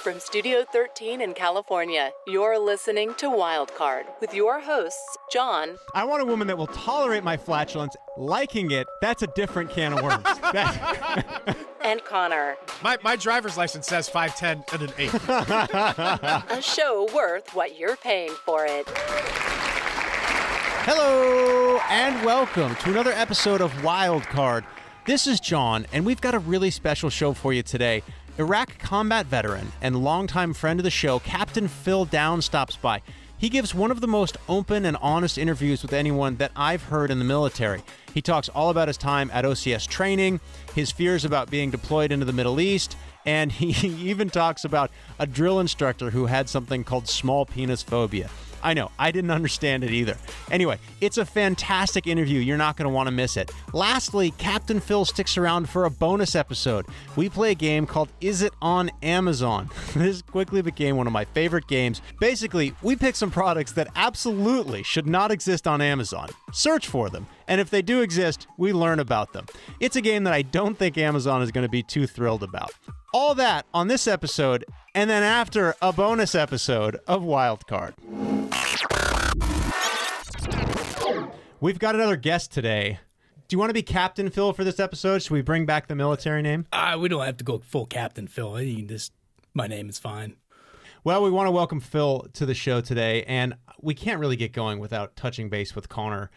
from Studio 13 in California, you're listening to Wildcard with your hosts, John. I want a woman that will tolerate my flatulence. Liking it, that's a different can of worms. And Connor. My driver's license says 5'10" and an 8. A show worth what you're paying for it. Hello, and welcome to another episode of Wildcard. This is John, and we've got a really special show for you today. Iraq combat veteran and longtime friend of the show, Captain Phil Downs, stops by. He gives one of the most open and honest interviews with anyone that I've heard in the military. He talks all about his time at OCS training, his fears about being deployed into the Middle East, and he even talks about a drill instructor who had something called small penis phobia. I know, I didn't understand it either. Anyway, it's a fantastic interview. You're not going to want to miss it. Lastly, Captain Phil sticks around for a bonus episode. We play a game called Is It on Amazon? This quickly became one of my favorite games. Basically, we pick some products that absolutely should not exist on Amazon. Search for them. And if they do exist, we learn about them. It's a game that I don't think Amazon is going to be too thrilled about. All that on this episode, and then after a bonus episode of Wildcard. We've got another guest today. Do you want to be Captain Phil for this episode? Should we bring back the military name? We don't have to go full Captain Phil. My name is fine. Well, we want to welcome Phil to the show today, and we can't really get going without touching base with Connor.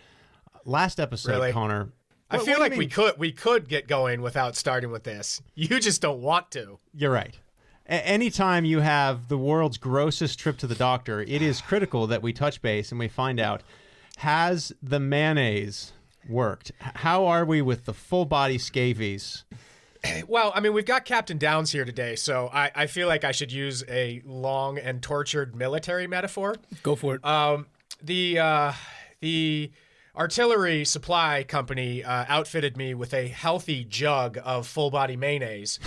Last episode, Really? Connor. I feel like we could get going without starting with this. You just don't want to. You're right. Anytime you have the world's grossest trip to the doctor, it is critical that we touch base and we find out, has the mayonnaise worked? How are we with the full body scabies? Well, I mean, we've got Captain Downs here today, so I feel like I should use a long and tortured military metaphor. Go for it. The artillery supply company outfitted me with a healthy jug of full-body mayonnaise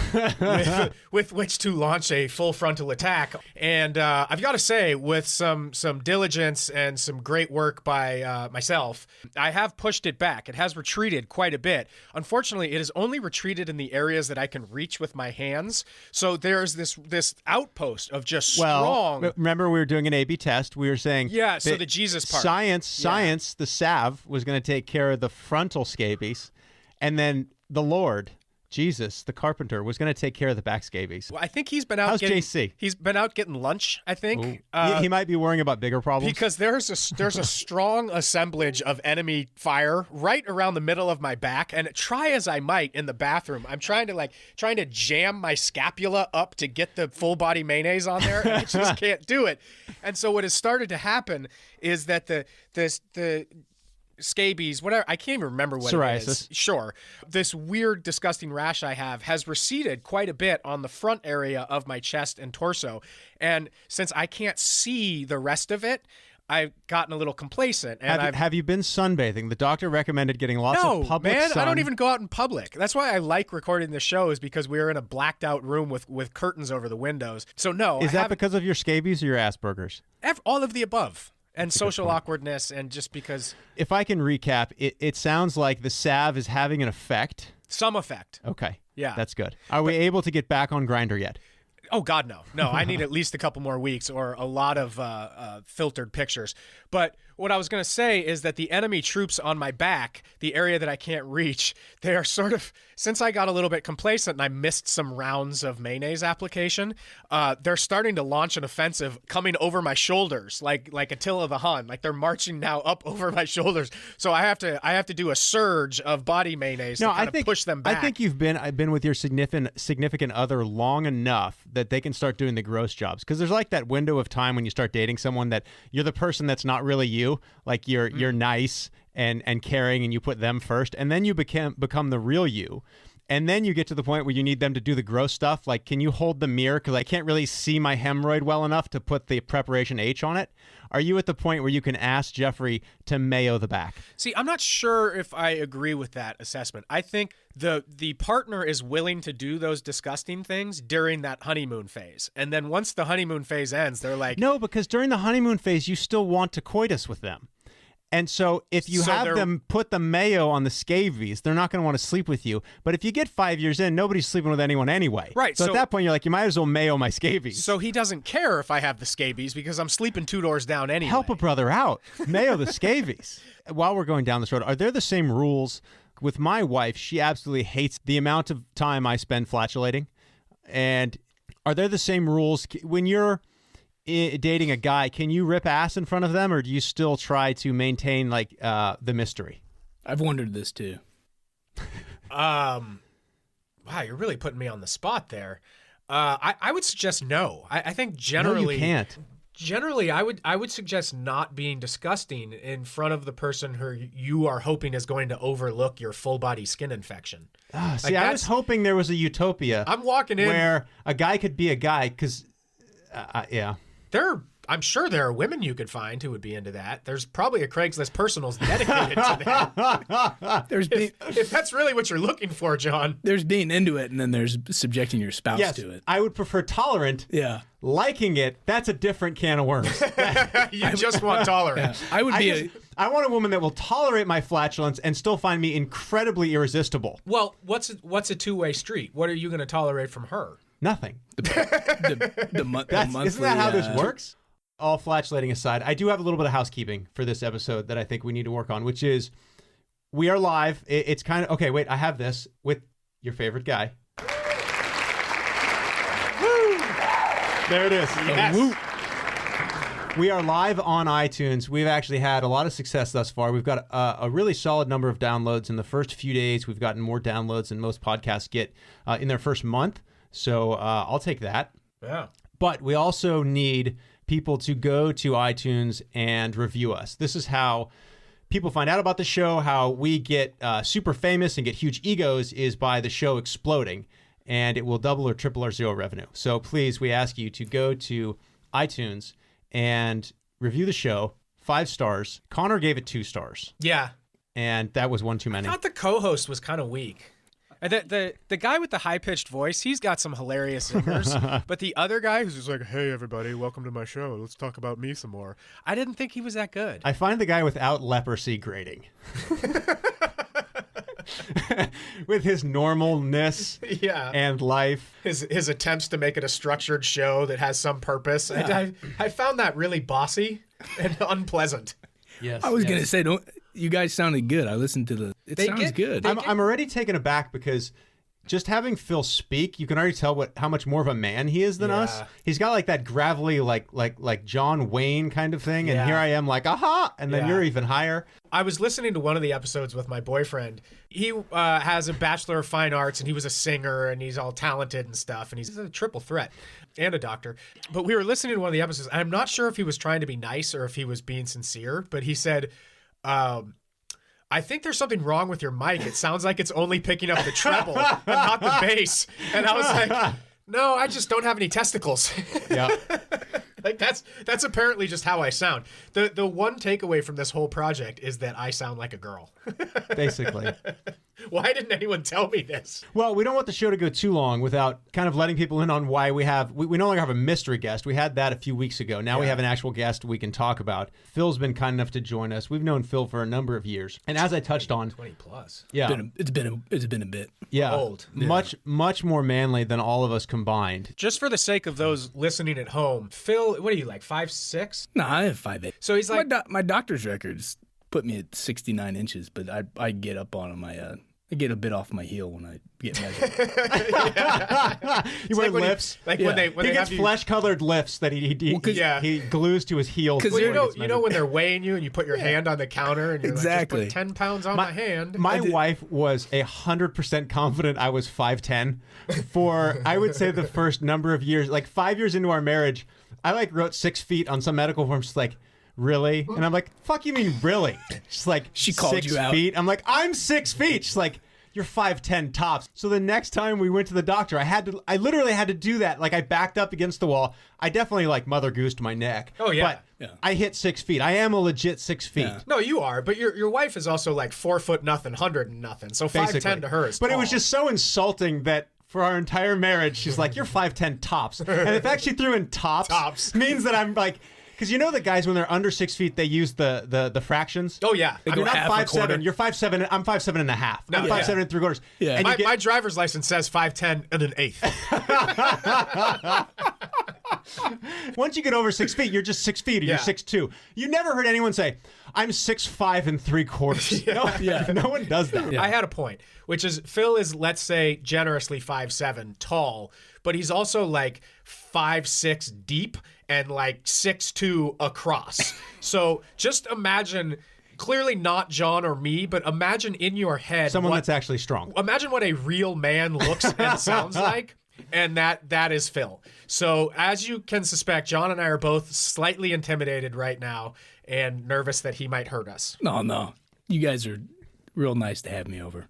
with which to launch a full frontal attack. And I've got to say, with some diligence and some great work by myself, I have pushed it back. It has retreated quite a bit. Unfortunately, it has only retreated in the areas that I can reach with my hands. So there's this outpost of just strong... Well, remember we were doing an A/B test. We were saying... Yeah, so the Jesus part. Science, the salve was going to take care of the frontal scabies, and then the Lord, Jesus, the carpenter, was going to take care of the back scabies. Well, I think he's been out. How's JC? He's been out getting lunch, I think. He might be worrying about bigger problems because there's a strong assemblage of enemy fire right around the middle of my back, and try as I might in the bathroom, I'm trying to jam my scapula up to get the full body mayonnaise on there, and I just can't do it. And so what has started to happen is that the scabies, whatever, I can't even remember what Psoriasis. it is. Sure. This weird, disgusting rash I have has receded quite a bit on the front area of my chest and torso. And since I can't see the rest of it, I've gotten a little complacent. And have you been sunbathing? The doctor recommended getting lots of public sun. No, man, I don't even go out in public. That's why I like recording the show, is because we're in a blacked out room with curtains over the windows. So no. Is that because of your scabies or your Asperger's? All of the above. And social awkwardness, and just because... If I can recap, it sounds like the salve is having an effect. Some effect. Okay. Yeah. That's good. Are we able to get back on Grindr yet? Oh, God, no. No, I need at least a couple more weeks or a lot of filtered pictures. But what I was going to say is that the enemy troops on my back, the area that I can't reach, they are sort of, since I got a little bit complacent and I missed some rounds of mayonnaise application, they're starting to launch an offensive coming over my shoulders, like Attila the Hun. Like they're marching now up over my shoulders. So I have to do a surge of body mayonnaise to kind of push them back. I think I've been with your significant other long enough that they can start doing the gross jobs. Because there's like that window of time when you start dating someone that you're the person that's not really you. Like you're nice and caring, and you put them first, and then you become the real you. And then you get to the point where you need them to do the gross stuff. Like, can you hold the mirror? Because I can't really see my hemorrhoid well enough to put the preparation H on it. Are you at the point where you can ask Jeffrey to mayo the back? See, I'm not sure if I agree with that assessment. I think the partner is willing to do those disgusting things during that honeymoon phase. And then once the honeymoon phase ends, they're like... No, because during the honeymoon phase, you still want to coitus with them. And so if you have them put the mayo on the scabies, they're not going to want to sleep with you. But if you get 5 years in, nobody's sleeping with anyone anyway. Right. So at that point, you're like, you might as well mayo my scabies. So he doesn't care if I have the scabies because I'm sleeping 2 doors down anyway. Help a brother out. Mayo the scabies. While we're going down this road, are there the same rules? With my wife, she absolutely hates the amount of time I spend flatulating. And are there the same rules? When you're dating a guy, can you rip ass in front of them, or do you still try to maintain like the mystery? I've wondered this too. Wow, you're really putting me on the spot there. I would suggest no. I think generally No, you can't. Generally, I would suggest not being disgusting in front of the person who you are hoping is going to overlook your full body skin infection. See, I was hoping there was a utopia. I'm walking in where a guy could be a guy, because yeah. I'm sure there are women you could find who would be into that. There's probably a Craigslist personals dedicated to that. If that's really what you're looking for, John. There's being into it, and then there's subjecting your spouse to it. I would prefer tolerant. Yeah. Liking it, that's a different can of worms. You just want tolerance. Yeah. I want a woman that will tolerate my flatulence and still find me incredibly irresistible. Well, what's a two-way street? What are you going to tolerate from her? Nothing. The monthly, isn't that how this works? All flatulating aside, I do have a little bit of housekeeping for this episode that I think we need to work on, which is we are live. It's kind of, okay, wait, I have this with your favorite guy. Woo! There it is. Yes. Woo! We are live on iTunes. We've actually had a lot of success thus far. We've got a really solid number of downloads in the first few days. We've gotten more downloads than most podcasts get in their first month. So I'll take that. Yeah. But we also need people to go to iTunes and review us. This is how people find out about the show, how we get super famous and get huge egos, is by the show exploding, and it will double or triple our zero revenue. So please, we ask you to go to iTunes and review the show. 5 stars. Connor gave it 2 stars. Yeah. And that was one too many. I thought the co-host was kind of weak. The guy with the high-pitched voice, he's got some hilarious singers. But the other guy who's just like, hey, everybody, welcome to my show. Let's talk about me some more. I didn't think he was that good. I find the guy without leprosy grating. With his normalness and life. His attempts to make it a structured show that has some purpose. Yeah. I found that really bossy and unpleasant. Yes. I was going to say, you guys sounded good. I listened to it sounds good. I'm already taken aback because just having Phil speak, you can already tell how much more of a man he is than us. He's got like that gravelly, like John Wayne kind of thing, and here I am like, aha, and then you're even higher. I was listening to one of the episodes with my boyfriend. He has a Bachelor of Fine Arts, and he was a singer, and he's all talented and stuff, and he's a triple threat and a doctor. But we were listening to one of the episodes, and I'm not sure if he was trying to be nice or if he was being sincere, but he said, I think there's something wrong with your mic. It sounds like it's only picking up the treble and not the bass. And I was like, no, I just don't have any testicles. Yeah. Like that's apparently just how I sound. The one takeaway from this whole project is that I sound like a girl. Basically. Why didn't anyone tell me this? Well, we don't want the show to go too long without kind of letting people in on why we no longer have a mystery guest. We had that a few weeks ago. Now we have an actual guest we can talk about. Phil's been kind enough to join us. We've known Phil for a number of years. And as I touched on, 20 plus. Yeah. It's been a bit. Yeah. Old. Much more manly than all of us combined. Just for the sake of those listening at home, Phil, what are you, like 5'6"? No, I have 5'8". So he's like my doctor's records put me at 69 inches, but I get up on him. I get a bit off my heel when I get measured. You wear lifts. When he they gets flesh-colored lifts that he glues to his heels. Well, you know when they're weighing you and you put your hand on the counter and you're exactly. like, just put 10 pounds on my hand. My wife was 100% confident I was 5'10" for, I would say, the first number of years. Like 5 years into our marriage, I wrote 6 feet on some medical form. She's like, really? And I'm like, fuck you mean really? She's like, she called 6 you out. feet. I'm like, I'm 6 feet. She's like, you're 5'10" tops. So the next time we went to the doctor, I literally had to do that. Like I backed up against the wall. I definitely Mother Goosed my neck. Oh yeah. But I hit 6 feet. I am a legit 6 feet. Yeah. No, you are. But your wife is also like 4 foot nothing, 100 and nothing. So 5'10" to her is But tall. it was just so insulting that for our entire marriage, she's like, you're 5'10" tops. And the fact she threw in tops means that I'm like, Because you know the guys, when they're under 6 feet, they use the fractions. Oh, yeah. They You're go not half a quarter. 5'7". You're 5'7". I'm 5'7" and a half. No, I'm yeah. 5'7" and 3/4. Yeah. And My driver's license says 5'10" and an eighth. once you get over 6 feet, you're just 6 feet or Yeah. you're 6'2". You never heard anyone say, I'm 6'5" and 3/4. No one does that. I had a point, which is Phil is, let's say, generously 5'7", tall, but he's also like 5'6" deep and like 6'2" across. So just imagine, clearly not John or me, but imagine in your head Someone what, that's actually strong. imagine what a real man looks and sounds like. And that is Phil. So as you can suspect, John and I are both slightly intimidated right now and nervous that he might hurt us. No. You guys are real nice to have me over.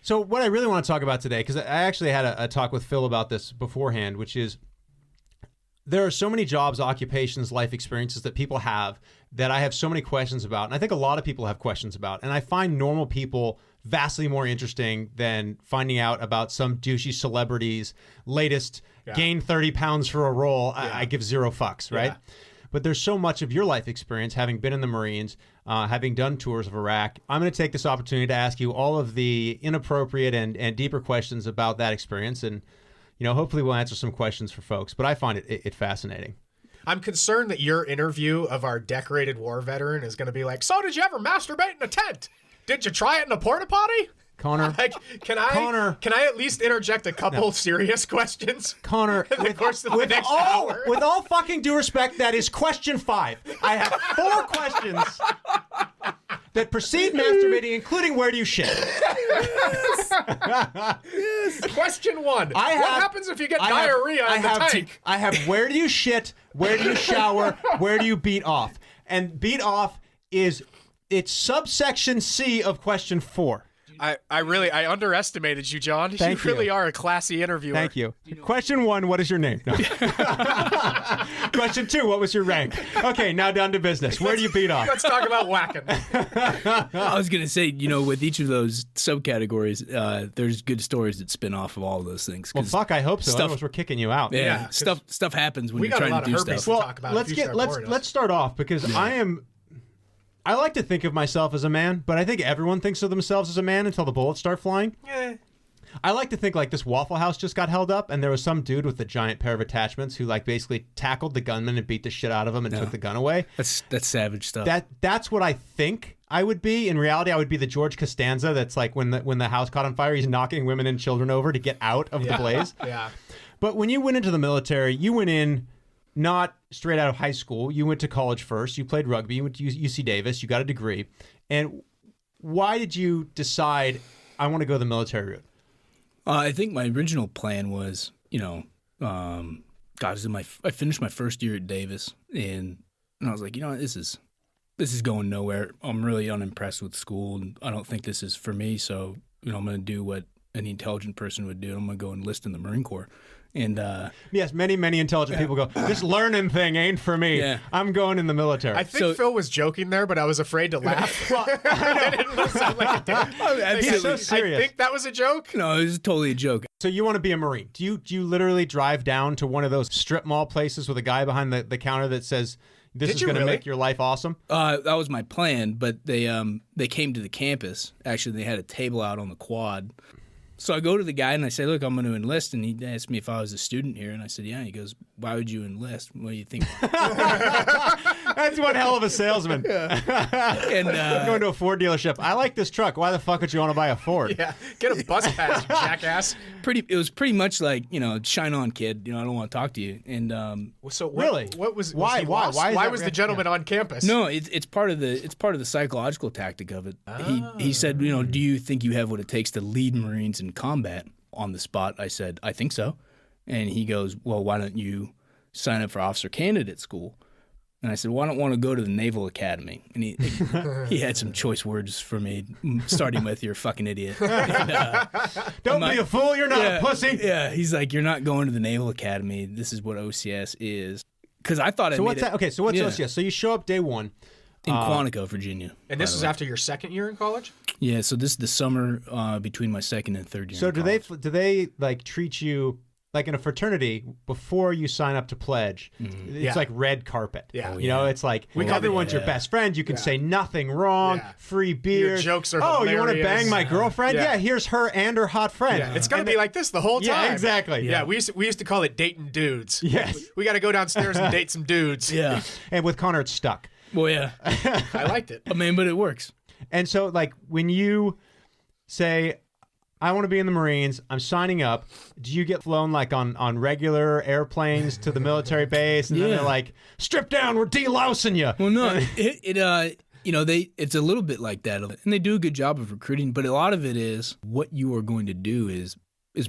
So what I really want to talk about today, because I actually had a talk with Phil about this beforehand, which is there are so many jobs, occupations, life experiences that people have that I have so many questions about. And I think a lot of people have questions about. And I find normal people vastly more interesting than finding out about some douchey celebrity's latest gain 30 pounds for a role. I give zero fucks, right? Yeah. But there's so much of your life experience, having been in the Marines, having done tours of Iraq. I'm going to take this opportunity to ask you all of the inappropriate and deeper questions about that experience. And, you know, hopefully we'll answer some questions for folks. But I find it fascinating. I'm concerned that your interview of our decorated war veteran is going to be like, so did you ever masturbate in a tent? Did you try it in a porta potty? Connor, Like, can I at least interject a couple serious questions? Connor, In the course of the next hour? with all fucking due respect, that is question 5. I have 4 questions that precede masturbating, including where do you shit? Question 1. What happens if you get diarrhea in the tank? I have where do you shit, where do you shower, where do you beat off? And beat off it's subsection C of question 4. I underestimated you, John. Thank you really you. are a classy interviewer. Thank you. Question 1, what is your name? No. Question 2, what was your rank? Okay, now down to business. Where do you beat off? Let's talk about whacking. I was going to say, with each of those subcategories, there's good stories that spin off of all of those things. Well, fuck, I hope so. Otherwise, we're kicking you out. Yeah, 'cause stuff happens when we you're got a trying lot to do of herpes stuff. to talk about. Let's start off because I like to think of myself as a man, but I think everyone thinks of themselves as a man until the bullets start flying. I like to think like this Waffle House just got held up and there was some dude with a giant pair of attachments who like basically tackled the gunman and beat the shit out of him and took the gun away. That's savage stuff. That's what I think I would be. In reality, I would be the George Costanza that's like when the house caught on fire, he's knocking women and children over to get out of the blaze. Yeah. But when you went into the military, you went in not straight out of high school. You went to college first. You played rugby. You went to UC Davis. You got a degree. And why did you decide, I want to go the military route? I think my original plan was, I finished my first year at Davis, and I was like, this is going nowhere. I'm really unimpressed with school, and I don't think this is for me. So, I'm going to do what any intelligent person would do. I'm going to go enlist in the Marine Corps. And yes, many intelligent people go, this learning thing ain't for me. Yeah. I'm going in the military. I think Phil was joking there, but I was afraid to laugh. I didn't sound like it did. He's so serious. I think that was a joke. No, it was totally a joke. So you want to be a Marine. Do you literally drive down to one of those strip mall places with a guy behind the counter that says, this is going to make your life awesome? That was my plan, but they came to the campus. Actually, they had a table out on the quad. So I go to the guy and I say, look, I'm going to enlist. And he asked me if I was a student here. And I said, yeah. He goes, why would you enlist? What do you think? That's one hell of a salesman. And I'm going to a Ford dealership. I like this truck. Why the fuck would you want to buy a Ford? Yeah, get a bus pass, you jackass. It was pretty much like, shine on, kid. I don't want to talk to you. And So really, what was why? he lost? Why Why was the gentleman on campus? no, it's part of the psychological tactic of it. He said, do you think you have what it takes to lead Marines in combat? On the spot, I said, I think so. And he goes, well, why don't you sign up for officer candidate school? And I said, well, I don't want to go to the Naval Academy. And he had some choice words for me, starting with, you're a fucking idiot. And, Don't be a fool. You're not a pussy. Yeah, he's like, you're not going to the Naval Academy. This is what OCS is. Because I thought So what's that? Okay, so what's OCS? So you show up day one. In Quantico, Virginia. And this was after your second year in college? Yeah, so this is the summer between my second and third year. So in do college. they like treat you like in a fraternity, before you sign up to pledge, it's like red carpet. Yeah. You know, it's like everyone's your best friend. You can say nothing wrong. Free beers. Your jokes are hilarious. You want to hilarious. bang my girlfriend? Yeah, here's her and her hot friend. Yeah. It's gonna be like this the whole time. Yeah, exactly. Yeah, we used to call it dating dudes. Yes. We got to go downstairs and date some dudes. Yeah. And with Connor, it's stuck. Well, yeah. I liked it. I mean, but it works. And so, like, when you say, I want to be in the Marines, I'm signing up, do you get flown, like, on regular airplanes to the military base? And then they're like, strip down, we're delousing you. Well, no, it's a little bit like that. And they do a good job of recruiting, but a lot of it is what you are going to do is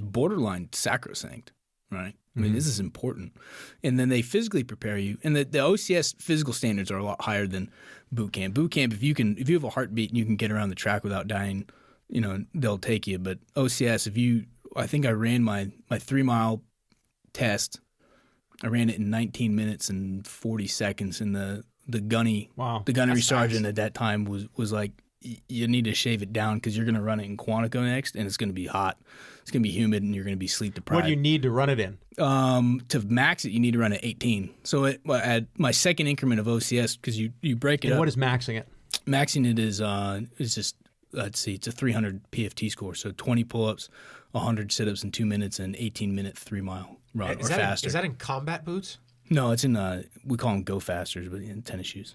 borderline sacrosanct, right? I mean, this is important. And then they physically prepare you. And the OCS physical standards are a lot higher than boot camp. Boot camp, if you have a heartbeat and you can get around the track without dying, they'll take you. But OCS, I think I ran my 3-mile test. I ran it in 19 minutes and 40 seconds. And the gunnery sergeant at that time was like, you need to shave it down because you're going to run it in Quantico next, and it's going to be hot. It's going to be humid, and you're going to be sleep deprived. What do you need to run it in? To max it, you need to run at 18. So at my second increment of OCS, because you break it up. What is maxing it? Maxing it is just, let's see, it's a 300 PFT score. So 20 pull-ups, 100 sit-ups in 2 minutes, and 18-minute 3-mile run or faster. Is that in combat boots? No, it's in, we call them Go Fasters, but in tennis shoes.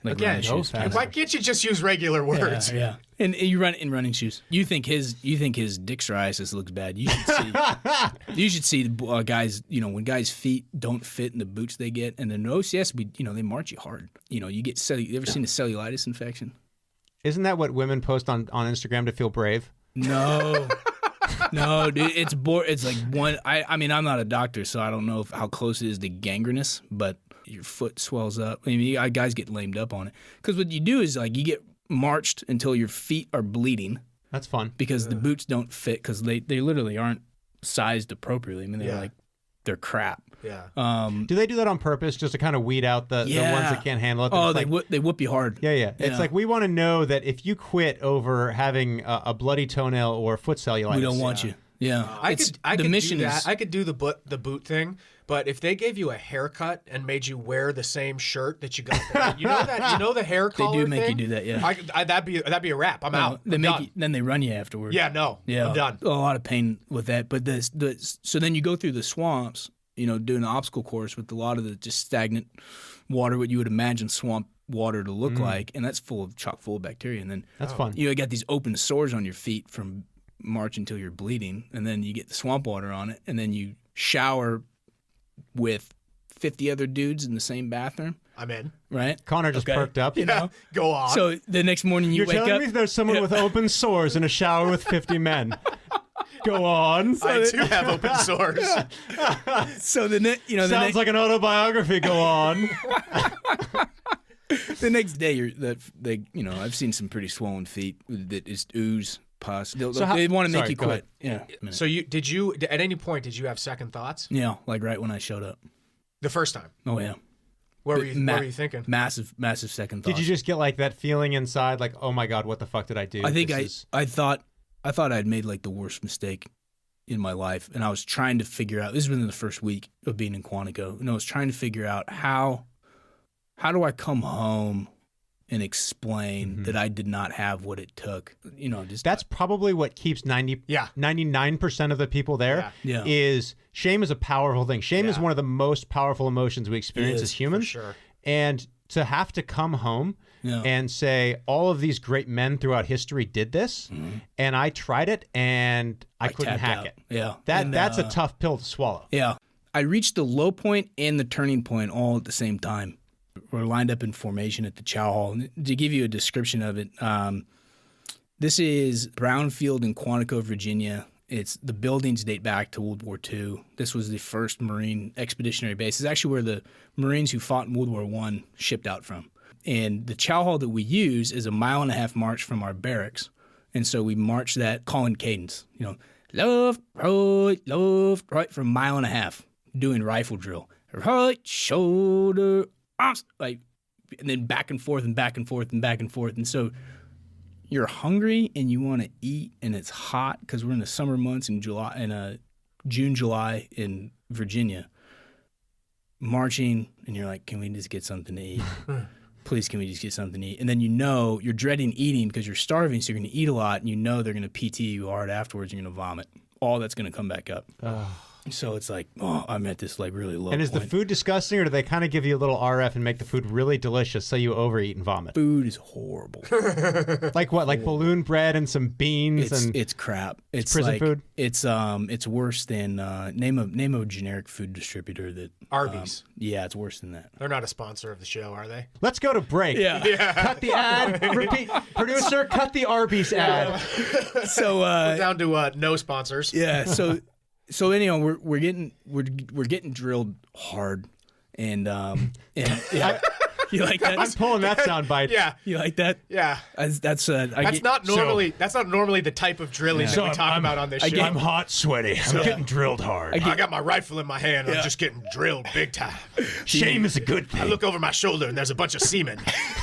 Like Again, why can't you just use regular words? Yeah. And you run in running shoes. You think his dick psoriasis looks bad. You should see the guys. When guys' feet don't fit in the boots they get, and then OCS, they march you hard. You get you ever seen a cellulitis infection? Isn't that what women post on Instagram to feel brave? No. No, dude, it's like one. I mean, I'm not a doctor, so I don't know how close it is to gangrenous, but your foot swells up. I mean, guys get lamed up on it because what you do is like you get marched until your feet are bleeding. That's fun because the boots don't fit because they literally aren't sized appropriately. I mean, they're crap. Yeah. Do they do that on purpose just to kind of weed out the ones that can't handle it? Oh, they whoop you hard. Yeah. It's like we want to know that if you quit over having a bloody toenail or foot cellulitis, we don't want you. Yeah. I could do the boot thing, but if they gave you a haircut and made you wear the same shirt that you got, the hair collar they do make thing? you do that. Yeah. That'd be a wrap. I'm out. Then they run you afterwards. Yeah. No. Yeah. I'm done. A lot of pain with that, but so then you go through the swamps. Doing an obstacle course with a lot of the just stagnant water, what you would imagine swamp water to look like, and that's chock full of bacteria. And then that's fun. You got these open sores on your feet from marching until you're bleeding, and then you get the swamp water on it, and then you shower with 50 other dudes in the same bathroom. I'm in. Right? Connor just perked up. Go on. So the next morning you wake up. You're telling me there's someone with open sores in a shower with 50 men. Go on. I too have open sores. So sounds like an autobiography. Go on. The next day, I've seen some pretty swollen feet that is ooze, pus. They want to make you quit. Yeah. So did you at any point did you have second thoughts? Yeah, like right when I showed up. The first time. Oh yeah. What were you thinking? Massive second thoughts. Did you just get like that feeling inside, like, oh my God, what the fuck did I do? I think I thought I'd made like the worst mistake in my life, and I was trying to figure out. This was within the first week of being in Quantico, and I was trying to figure out how do I come home and explain that I did not have what it took. That's probably what keeps 99% of the people there. Yeah. Is shame is a powerful thing. Shame is one of the most powerful emotions we experience as humans. For sure. And to have to come home and say, all of these great men throughout history did this, and I tried it, and I couldn't hack it. Yeah. That's a tough pill to swallow. Yeah. I reached the low point and the turning point all at the same time. We're lined up in formation at the Chow Hall. And to give you a description of it, this is Brownfield in Quantico, Virginia. The buildings date back to World War II. This was the first Marine expeditionary base. It's actually where the Marines who fought in World War I shipped out from. And the Chow Hall that we use is a 1.5 mile march from our barracks. And so we march that calling cadence, left, right, for 1.5 miles, doing rifle drill. Right shoulder, arms, and then back and forth and back and forth and back and forth. And so you're hungry and you want to eat, and it's hot because we're in the summer months in July, in June, July in Virginia, marching, and you're like, can we just get something to eat? Please, can we just get something to eat? And then you're dreading eating because you're starving, so you're going to eat a lot, and they're going to PT you hard afterwards. You're going to vomit. All that's going to come back up. So it's like, I'm at this like really low And is point. the food disgusting, or do they kind of give you a little RF and make the food really delicious so you overeat and vomit? Food is horrible. Like what? Like balloon bread and some beans It's crap. It's prison like, food? It's worse than name a generic food distributor that Arby's. yeah, it's worse than that. They're not a sponsor of the show, are they? Let's go to break. Yeah. Cut the ad. Repeat. Producer, cut the Arby's ad. So We're down to no sponsors. yeah, so anyhow, we're getting drilled hard, and yeah. You like that? I'm pulling that soundbite. Yeah. You like that? Yeah. That's Not normally the type of drilling that we talk about on this show. I'm hot, sweaty. I'm getting drilled hard. I got my rifle in my hand. I'm just getting drilled big time. Shame is a good thing. I look over my shoulder and there's a bunch of semen.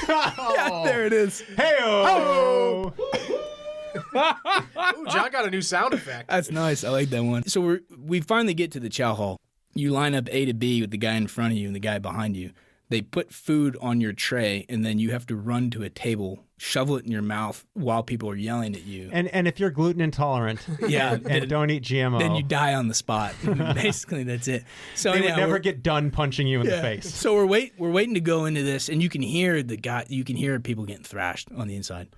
yeah, there it is. Hey-o. Ooh, John got a new sound effect. That's nice. I like that one. So we finally get to the chow hall. You line up A to B with the guy in front of you and the guy behind you. They put food on your tray, and then you have to run to a table, shovel it in your mouth while people are yelling at you. And if you're gluten intolerant, Yeah, and don't eat GMO, then you die on the spot. Basically, that's it. So they would anyhow, never get done punching you in the yeah. face. So we're waiting to go into this, and you can hear people getting thrashed on the inside.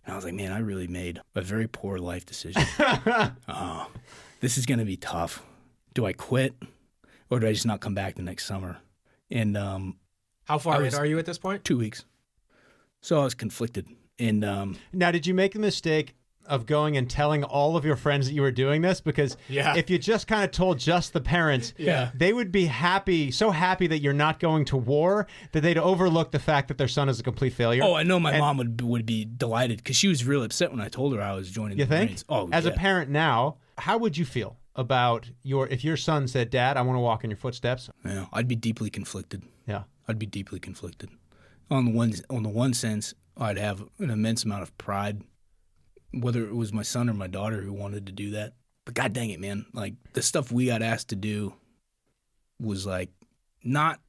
And I was like, man, I really made a very poor life decision. This is going to be tough. Do I quit, or do I just not come back the next summer? And How far in are you at this point? 2 weeks. So I was conflicted. And Now, did you make the mistake of going and telling all of your friends that you were doing this? Because if you just kind of told just the parents, they would be so happy that you're not going to war, that they'd overlook the fact that their son is a complete failure. I know my mom would be delighted because she was real upset when I told her I was joining You the think? Marines. Oh, As a yeah. parent now, how would you feel about if your son said, Dad, I want to walk in your footsteps? Yeah, I'd be deeply conflicted. Yeah. I'd be deeply conflicted. On the one sense, I'd have an immense amount of pride, whether it was my son or my daughter who wanted to do that. But God dang it, man! Like the stuff we got asked to do was like not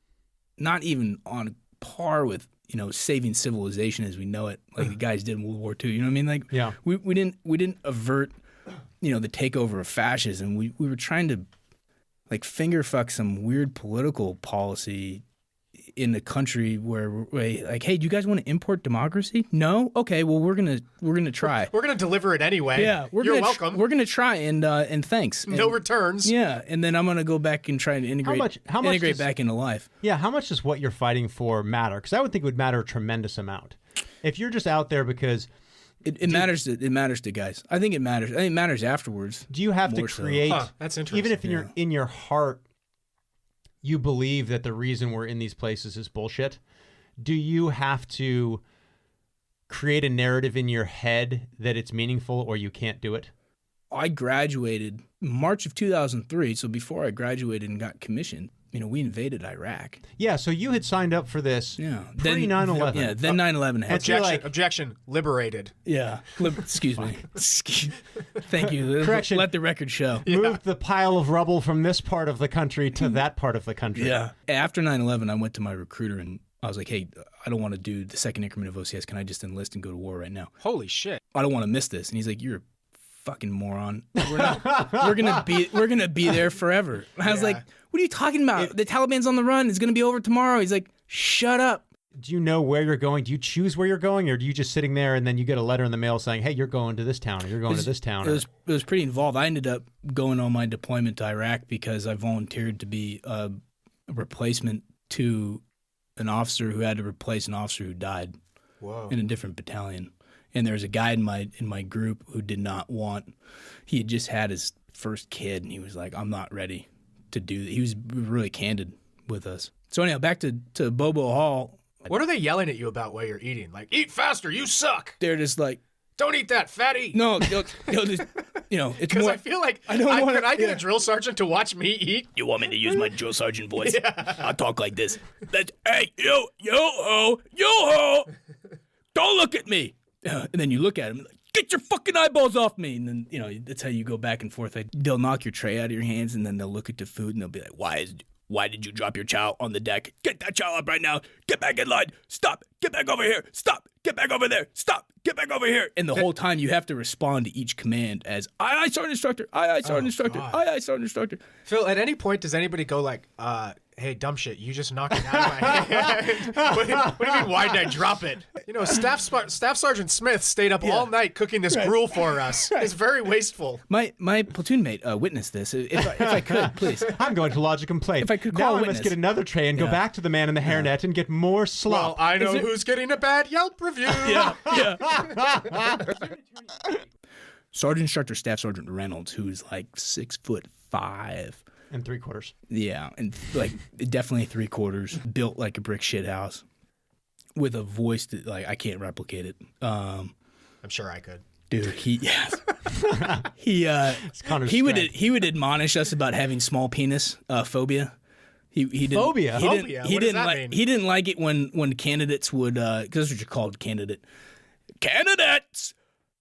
even on par with saving civilization as we know it, like the guys did in World War II. You know what I mean? Like we didn't avert the takeover of fascism. We were trying to like finger fuck some weird political policy in a country where we're like, hey, do you guys want to import democracy? No? Okay, well we're gonna try. We're gonna deliver it anyway. Yeah, You're welcome. We're gonna try and thanks. No returns. Yeah, and then I'm gonna go back and try to integrate back into life. Yeah, how much does what you're fighting for matter? Because I would think it would matter a tremendous amount. If you're just out there because it matters to guys. I think it matters. I think it matters afterwards. Do you have to create? That's interesting. Even if in your heart you believe that the reason we're in these places is bullshit, do you have to create a narrative in your head that it's meaningful, or you can't do it? I graduated March of 2003, so before I graduated and got commissioned, we invaded Iraq. Yeah, so you had signed up for this pre 9/11. Yeah, then 9/11 happened. Objection. Liberated. Yeah. Excuse me. Thank you. Correction. Let the record show. Moved the pile of rubble from this part of the country to that part of the country. Yeah. After 9/11, I went to my recruiter and I was like, hey, I don't want to do the second increment of OCS. Can I just enlist and go to war right now? Holy shit. I don't want to miss this. And he's like, you're a fucking moron. We're gonna be there forever. And I was like, what are you talking about? The Taliban's on the run. It's gonna be over tomorrow. He's like, shut up. Do you know where you're going? Do you choose where you're going, or do you just sitting there and then you get a letter in the mail saying, hey, you're going to this town, or you're going to this town? It was pretty involved. I ended up going on my deployment to Iraq because I volunteered to be a replacement to an officer who had to replace an officer who died in a different battalion. And there was a guy in my group who did not want. He had just had his first kid, and he was like, "I'm not ready to do that." He was really candid with us. So anyhow, back to Bobo Hall. What are they yelling at you about while you're eating? Like, eat faster, you suck. They're just like, don't eat that, fatty. no, it's more. Because I feel like I don't want. Can I get a drill sergeant to watch me eat? You want me to use my drill sergeant voice? I'll talk like this. Hey, yo ho, don't look at me. And then you look at him like, get your fucking eyeballs off me. And then, that's how you go back and forth. Like, they'll knock your tray out of your hands, and then they'll look at the food, and they'll be like, why did you drop your chow on the deck? Get that chow up right now. Get back in line. Stop. Get back over here. Stop. Get back over there. Stop. Get back over here. And the whole time you have to respond to each command as, aye, Sergeant Instructor. Aye, Sergeant Instructor. God. Aye, Sergeant Instructor. Phil, at any point, does anybody go like, hey, dumb shit, you just knocked it out of my hand. what do you mean, why did I drop it? Staff Sergeant Smith stayed up all night cooking this gruel for us. It's very wasteful. My platoon mate witnessed this. If I could, please. I'm going to lodge a complaint. If I could now call a I witness. must get another tray and go back to the man in the hairnet and get more slop. Well, I know who's getting a bad Yelp review. Yeah. Sergeant Instructor Staff Sergeant Reynolds, who's like 6'5". And 3/4. Yeah, and like definitely 3/4, built like a brick shit house, with a voice that like I can't replicate it. I'm sure I could. Dude, he would admonish us about having small penis phobia. He didn't, Phobia? What does that mean? He didn't like it when candidates would because that's what you're called, candidates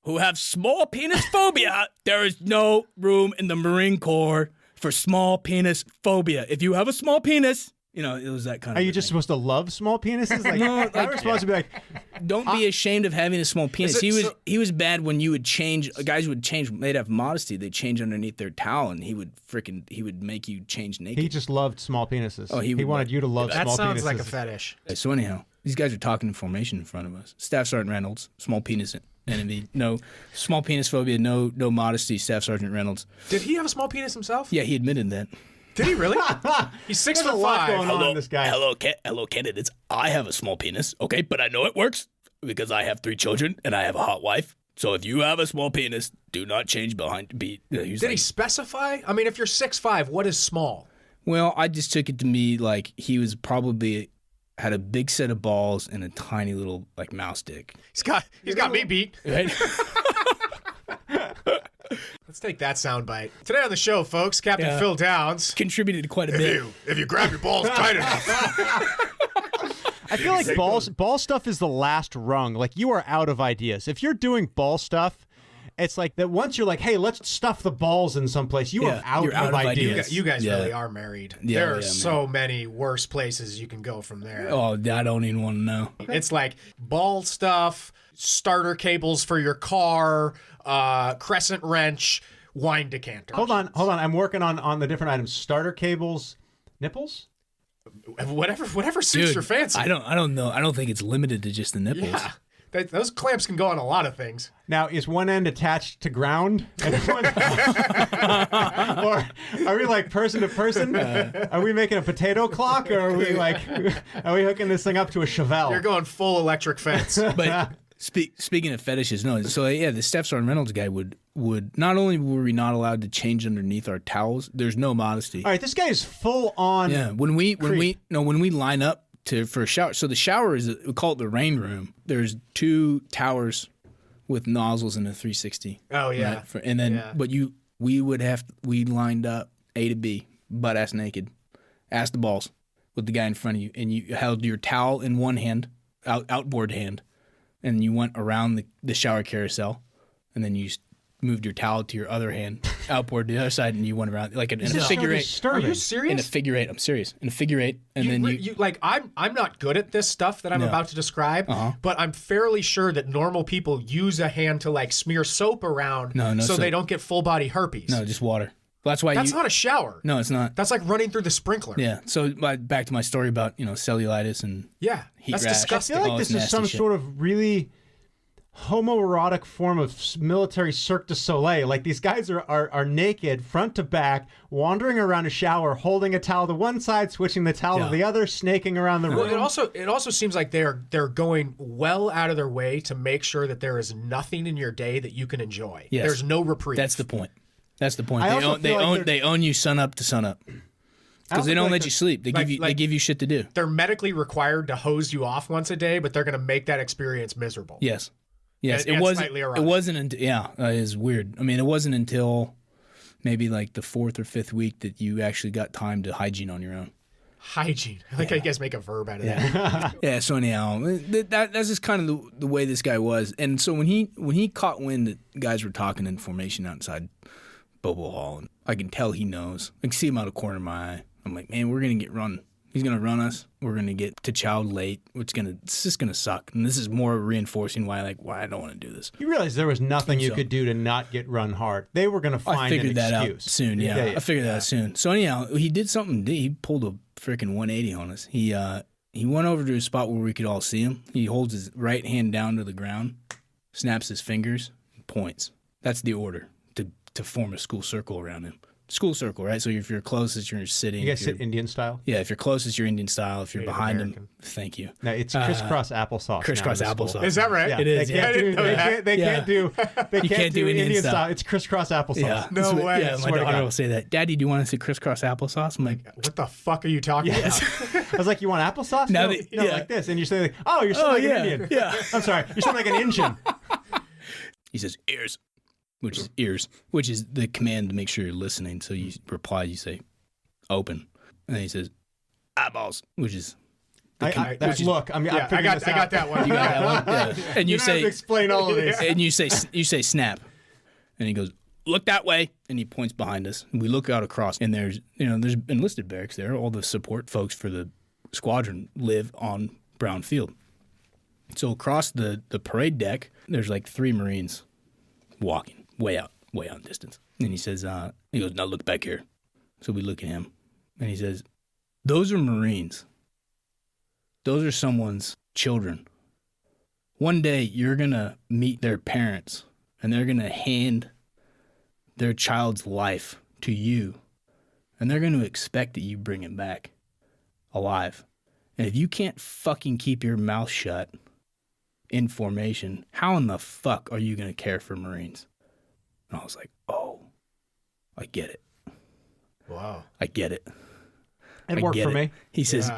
who have small penis phobia. There is no room in the Marine Corps for small penis phobia. If you have a small penis, it was that kind of Are you just supposed to love small penises? Like, No, I was supposed to be like, don't be ashamed of having a small penis. it He was bad when you would change. Guys would change. They'd have modesty. They'd change underneath their towel, and he would make you change naked. he just loved small penises. Oh, he would wanted you to love That small sounds penises. like a fetish. So anyhow, these guys are talking in formation in front of us. Staff Sergeant Reynolds, small penis enemy, no small penis phobia, no modesty. Staff Sergeant Reynolds. Did he have a small penis himself? Yeah, he admitted that. Did he really? He's There's a lot going 6'5". on in this guy. Hello, candidates. I have a small penis, okay, but I know it works because I have 3 children and I have a hot wife. So if you have a small penis, do not change behind. Did He specify? I mean, if you're 6'5", what is small? Well, I just took it to me like he was probably had a big set of balls and a tiny little like mouse dick. He's got me beat. Right? Let's take that soundbite. Today on the show, folks, Captain Phil Downs. Contributed quite a bit. If you grab your balls tight enough. I feel like ball stuff is the last rung. Like, you are out of ideas. If you're doing ball stuff, it's like that once you're like, hey, let's stuff the balls in someplace, you are out of ideas. You guys really are married. Yeah, there are so many worse places you can go from there. Oh, I don't even want to know. It's like ball stuff, starter cables for your car, crescent wrench, wine decanter. Hold on. I'm working on the different items. Starter cables, nipples? Whatever suits Dude, your fancy. I don't know. I don't think it's limited to just the nipples. Yeah. Those clamps can go on a lot of things. Now, is one end attached to ground? And or are we like person to person? Are we making a potato clock, or are we hooking this thing up to a Chevelle? You're going full electric fence. But speaking of fetishes, no. So yeah, the Staff Sergeant Reynolds guy would not only were we not allowed to change underneath our towels, there's no modesty. All right, this guy is full on. Yeah, when we line up for a shower. So the shower we call it the rain room. There's 2 towers with nozzles and a 360. Oh yeah. Right? And then we lined up A to B, butt ass naked, ass to balls, with the guy in front of you, and you held your towel in one hand, outboard hand, and you went around the shower carousel, and then you moved your towel to your other hand, outboard to the other side, and you went around like in a figure eight. Are you serious? In a figure eight. I'm serious. In a figure eight, and then you like I'm not good at this stuff that I'm about to describe, but I'm fairly sure that normal people use a hand to like smear soap around so soap. they don't get full body herpes. No, just water. That's why That's not a shower. No, it's not. That's like running through the sprinkler. Yeah. So back to my story about cellulitis and heat that's rash. disgusting. I feel like this is some sort of really homoerotic form of military Cirque du Soleil. Like, these guys are naked, front to back, wandering around a shower, holding a towel to one side, switching the towel to the other, snaking around the room. Well, it also seems like they're going well out of their way to make sure that there is nothing in your day that you can enjoy. Yes. There's no reprieve. That's the point. That's the point. I also feel like They own you sun up to sun up. Because they don't let you sleep. They give you shit to do. They're medically required to hose you off once a day, but they're going to make that experience miserable. Yes. And slightly erotic. It wasn't until it's weird. I mean, it wasn't until maybe like the 4th or 5th week that you actually got time to hygiene on your own. Hygiene. I like how you guys make a verb out of that. Yeah. So anyhow, that's just kind of the way this guy was. And so when he caught wind that guys were talking in formation outside Bobo Hall, and I can tell he knows. I can see him out of the corner of my eye. I'm like, man, we're gonna get run. He's gonna run us. We're gonna get to Chow late. It's just gonna suck. And this is more reinforcing why I don't want to do this. You realize there was nothing you could do to not get run hard. They were gonna find I figured an that excuse. out soon. Yeah. I figured that out soon. So anyhow, he did something. He pulled a freaking 180 on us. He went over to a spot where we could all see him. He holds his right hand down to the ground, snaps his fingers, and points. That's the order to form a school circle around him. School circle, right? So if you're closest, you're sitting. You guys sit Indian style? Yeah, if you're closest, you're Indian style. If you're Native behind American. him, thank you. No, it's crisscross applesauce. Crisscross now in the applesauce. school. Is that right? Yeah. It is. They can't do. They can't do. They can't do Indian style. It's crisscross applesauce. Yeah. No That's what- way. Yeah, my Swear to daughter God. will say that. Daddy, do you want to see crisscross applesauce? I'm like, What the fuck are you talking about? I was like, you want applesauce? Now No, that- no, yeah. like this. And you say, like, oh, you're sounding like an Indian. Yeah. I'm sorry. You're sounding like an Indian. He says ears, which is the command to make sure you're listening. So you reply, you say open, and then he says eyeballs, which is Look, I Yeah, I got that one. you got that one. Yeah. And you You don't have say to explain all of this. and you say snap, and he goes look that way, and he points behind us. And we look out across, and there's enlisted barracks there. All the support folks for the squadron live on Brown Field. So across the parade deck, there's like 3 Marines walking way out in distance. And he says, he goes, now look back here. So we look at him, and he says, those are Marines. Those are someone's children. One day you're going to meet their parents, and they're going to hand their child's life to you, and they're going to expect that you bring him back alive. And if you can't fucking keep your mouth shut in formation, how in the fuck are you going to care for Marines? And I was like, oh, I get it. Wow. I get it. It I worked get for it. me. He says,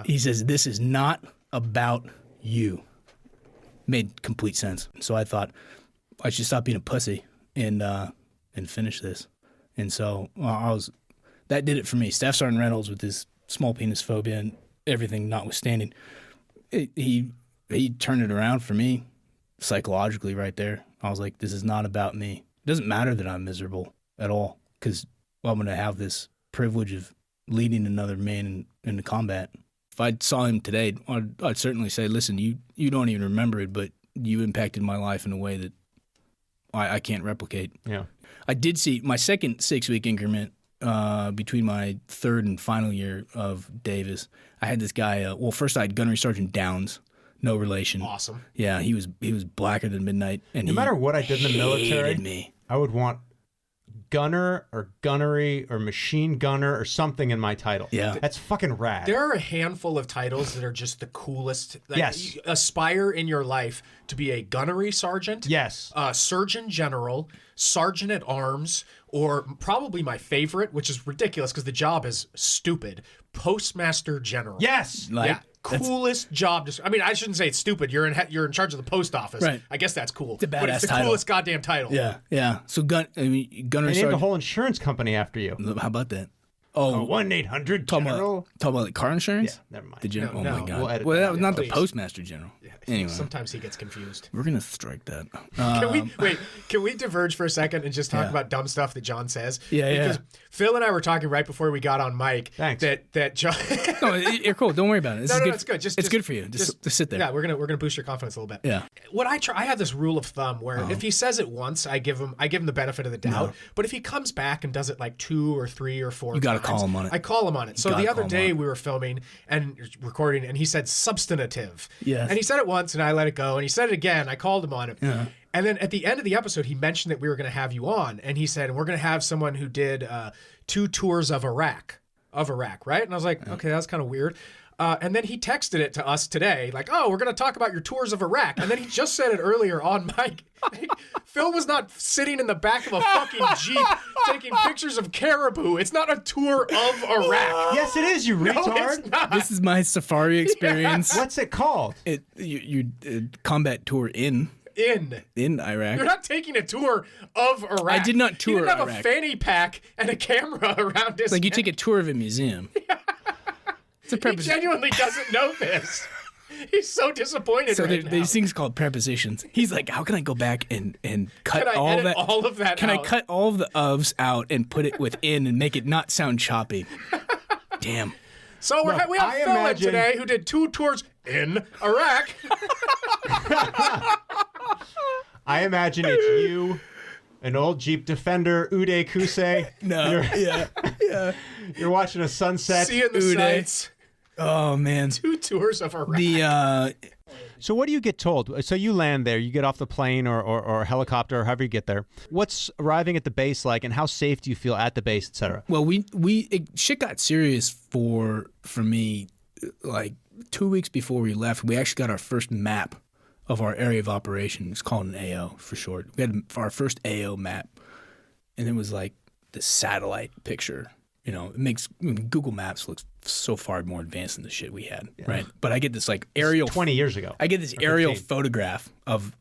this is not about you. Made complete sense. So I thought I should stop being a pussy and finish this. And so that did it for me. Staff Sergeant Reynolds, with his small penis phobia and everything notwithstanding, he turned it around for me psychologically right there. I was like, this is not about me. It doesn't matter that I'm miserable at all, because I'm going to have this privilege of leading another man into combat. If I saw him today, I'd certainly say, listen, you don't even remember it, but you impacted my life in a way that I can't replicate. Yeah. I did see my second 6-week increment between my third and final year of Davis. I had this guy, first I had Gunnery Sergeant Downs, no relation. Awesome. Yeah, he was blacker than midnight. And No matter what I did in the military, hated me. I would want gunner or gunnery or machine gunner or something in my title. Yeah. That's fucking rad. There are a handful of titles that are just the coolest. Like, Yes. you aspire in your life to be a gunnery sergeant. Yes. Surgeon General, Sergeant at Arms, or probably my favorite, which is ridiculous because the job is stupid, Postmaster General. Yes. Yeah. Coolest job. I mean, I shouldn't say it's stupid. You're in charge of the post office. Right. I guess that's cool. It's a but it's badass the title. coolest goddamn title. Yeah. So Gunnery They named a Sergeant. whole insurance company after you. How about that? Oh, 1-800 talking General. about like car insurance? Yeah, never mind. The general. No, oh no. my god. We'll edit Well, that that was out, not the please. Postmaster General. Anyway, Sometimes he gets confused. we're gonna strike that. Can we diverge for a second and just talk Yeah. about dumb stuff that John says? Yeah, yeah. Because Phil and I were talking right before we got on mic. Thanks. That John. No, you're cool. Don't worry about it. This No, is no, good. it's good. Just good for you. Just sit there. Yeah, we're gonna boost your confidence a little bit. Yeah. What I have this rule of thumb where if he says it once, I give him the benefit of the doubt. But if he comes back and does it like 2 or 3 or 4 You gotta times, call him on it. I call him on it. So gotta the other call him day on it. we were filming and recording, and he said substantive. Yes. And he said it once, and I let it go. And he said it again. I called him on it. Yeah. And then at the end of the episode, he mentioned that we were going to have you on, and he said, "We're going to have someone who did 2 tours of Iraq, right?" And I was like, "Okay, that's kind of weird." And then he texted it to us today, like, "Oh, we're going to talk about your tours of Iraq." And then he just said it earlier on mic. Phil was not sitting in the back of a fucking Jeep taking pictures of caribou. It's not a tour of Iraq. Yes, it is, you retard. It's not. This is my safari experience. What's it called? You combat tour in Iraq. You're not taking a tour of Iraq. I did not tour He didn't have Iraq. a fanny pack and a camera around his Like you neck. take a tour of a museum. It's a He preposition. genuinely doesn't know this. He's so disappointed So right now. these things called prepositions. He's like, how can I go back and cut Can I all edit that? all of that Can I out? cut all of the ofs out and put it with in and make it not sound choppy? Damn. So we have I Phil in imagine- today who did 2 tours in Iraq. I imagine it's you, an old Jeep Defender, Uday Kuse. No. Yeah. You're watching a sunset. Seeing the Uday. sights. Oh man. 2 tours of Iraq. So what do you get told? So you land there, you get off the plane or helicopter or however you get there. What's arriving at the base like, and how safe do you feel at the base, et cetera? Well, shit got serious for me like 2 weeks before we left. We actually got our first map of our area of operation. It's called an AO for short. We had our first AO map, and it was like the satellite picture. You know, Google Maps looks so far more advanced than the shit we had, right? But I get this like aerial 20 years ago. I get this Or aerial 15. photograph of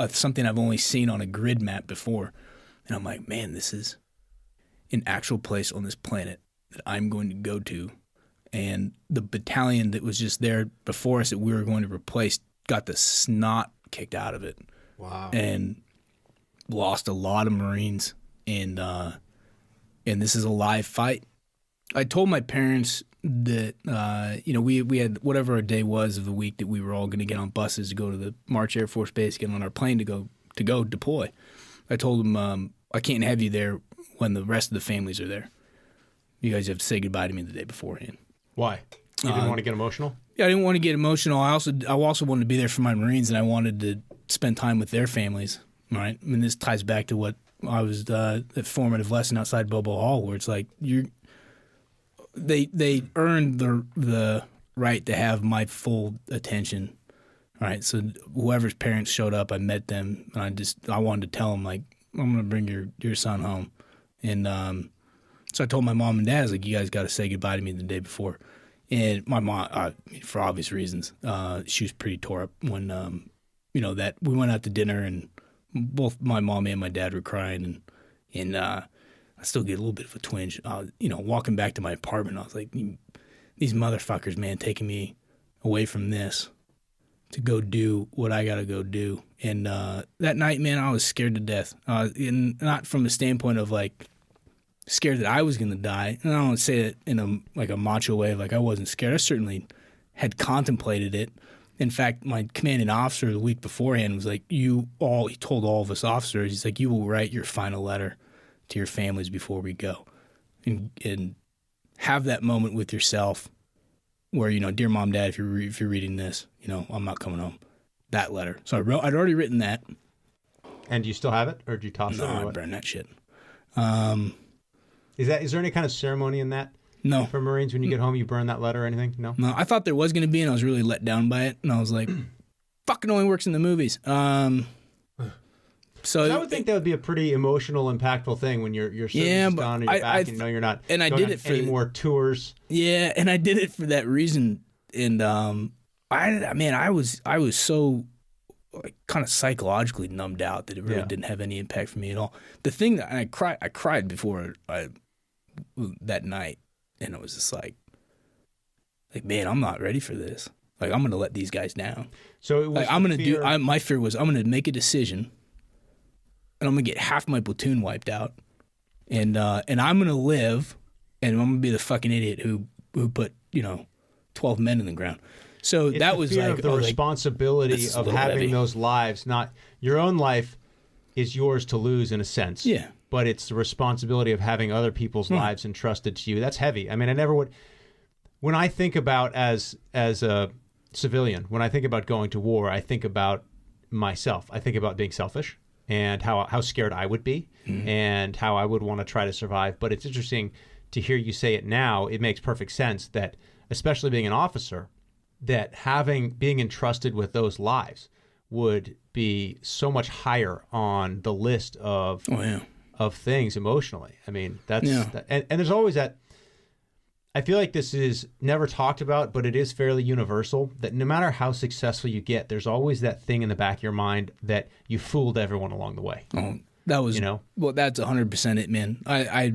something I've only seen on a grid map before, and I'm like, man, this is an actual place on this planet that I'm going to go to, and the battalion that was just there before us that we were going to replace got the snot kicked out of it. Wow. And lost a lot of Marines, and this is a live fight. I told my parents that we had whatever our day was of the week that we were all going to get on buses to go to the March Air Force Base, get on our plane to go deploy. I told them I can't have you there when the rest of the families are there. You guys have to say goodbye to me the day beforehand. Why? You didn't want to get emotional? Yeah, I didn't want to get emotional. I also wanted to be there for my Marines, and I wanted to spend time with their families. Right? I mean, this ties back to what I was the formative lesson outside Bobo Hall, where it's like they earned the right to have my full attention. All right, so whoever's parents showed up, I met them, and I wanted to tell them like, I'm gonna bring your son home, and so I told my mom and dad, I was like, you guys got to say goodbye to me the day before. And my mom, for obvious reasons, she was pretty tore up when that we went out to dinner, and both my mom and my dad were crying, and I still get a little bit of a twinge. Walking back to my apartment, I was like, these motherfuckers, man, taking me away from this to go do what I got to go do. And that night, man, I was scared to death. And not from the standpoint of like scared that I was going to die. And I don't say it in a macho way, like I wasn't scared. I certainly had contemplated it. In fact, my commanding officer the week beforehand was like, he told all of us officers, he's like, you will write your final letter to your families before we go. And have that moment with yourself where, dear mom, dad, if you're reading this, I'm not coming home. That letter. So I'd already written that. And do you still have it, or did you toss it? No, Or I what? burned that shit. Is there any kind of ceremony in that? No. For Marines, when you get home, you burn that letter or anything? No? No, I thought there was going to be, and I was really let down by it. And I was like, fucking only works in the movies. So I would think that would be a pretty emotional, impactful thing when your service is but done and you're back and you know you're not and I going did on it for any more tours. Yeah, and I did it for that reason. And I was so like kind of psychologically numbed out that it really didn't have any impact for me at all. The thing that I cried before that night, and it was just like man, I'm not ready for this. Like I'm gonna let these guys down. So it was my fear was I'm gonna make a decision, and I'm gonna get half my platoon wiped out, and I'm gonna live, and I'm gonna be the fucking idiot who put 12 men in the ground. So it's that the was fear like of the responsibility this is a of little having heavy. those lives. Not your own life is yours to lose in a sense. Yeah. But it's the responsibility of having other people's lives entrusted to you. That's heavy. I mean, I never would. When I think about as a civilian, when I think about going to war, I think about myself. I think about being selfish and how scared I would be and how I would want to try to survive. But it's interesting to hear you say it now. It makes perfect sense that, especially being an officer, that being entrusted with those lives would be so much higher on the list of things emotionally. I mean, and there's always that. I feel like this is never talked about, but it is fairly universal that no matter how successful you get, there's always that thing in the back of your mind that you fooled everyone along the way. Oh, That was, you know? well, that's 100% it, man. I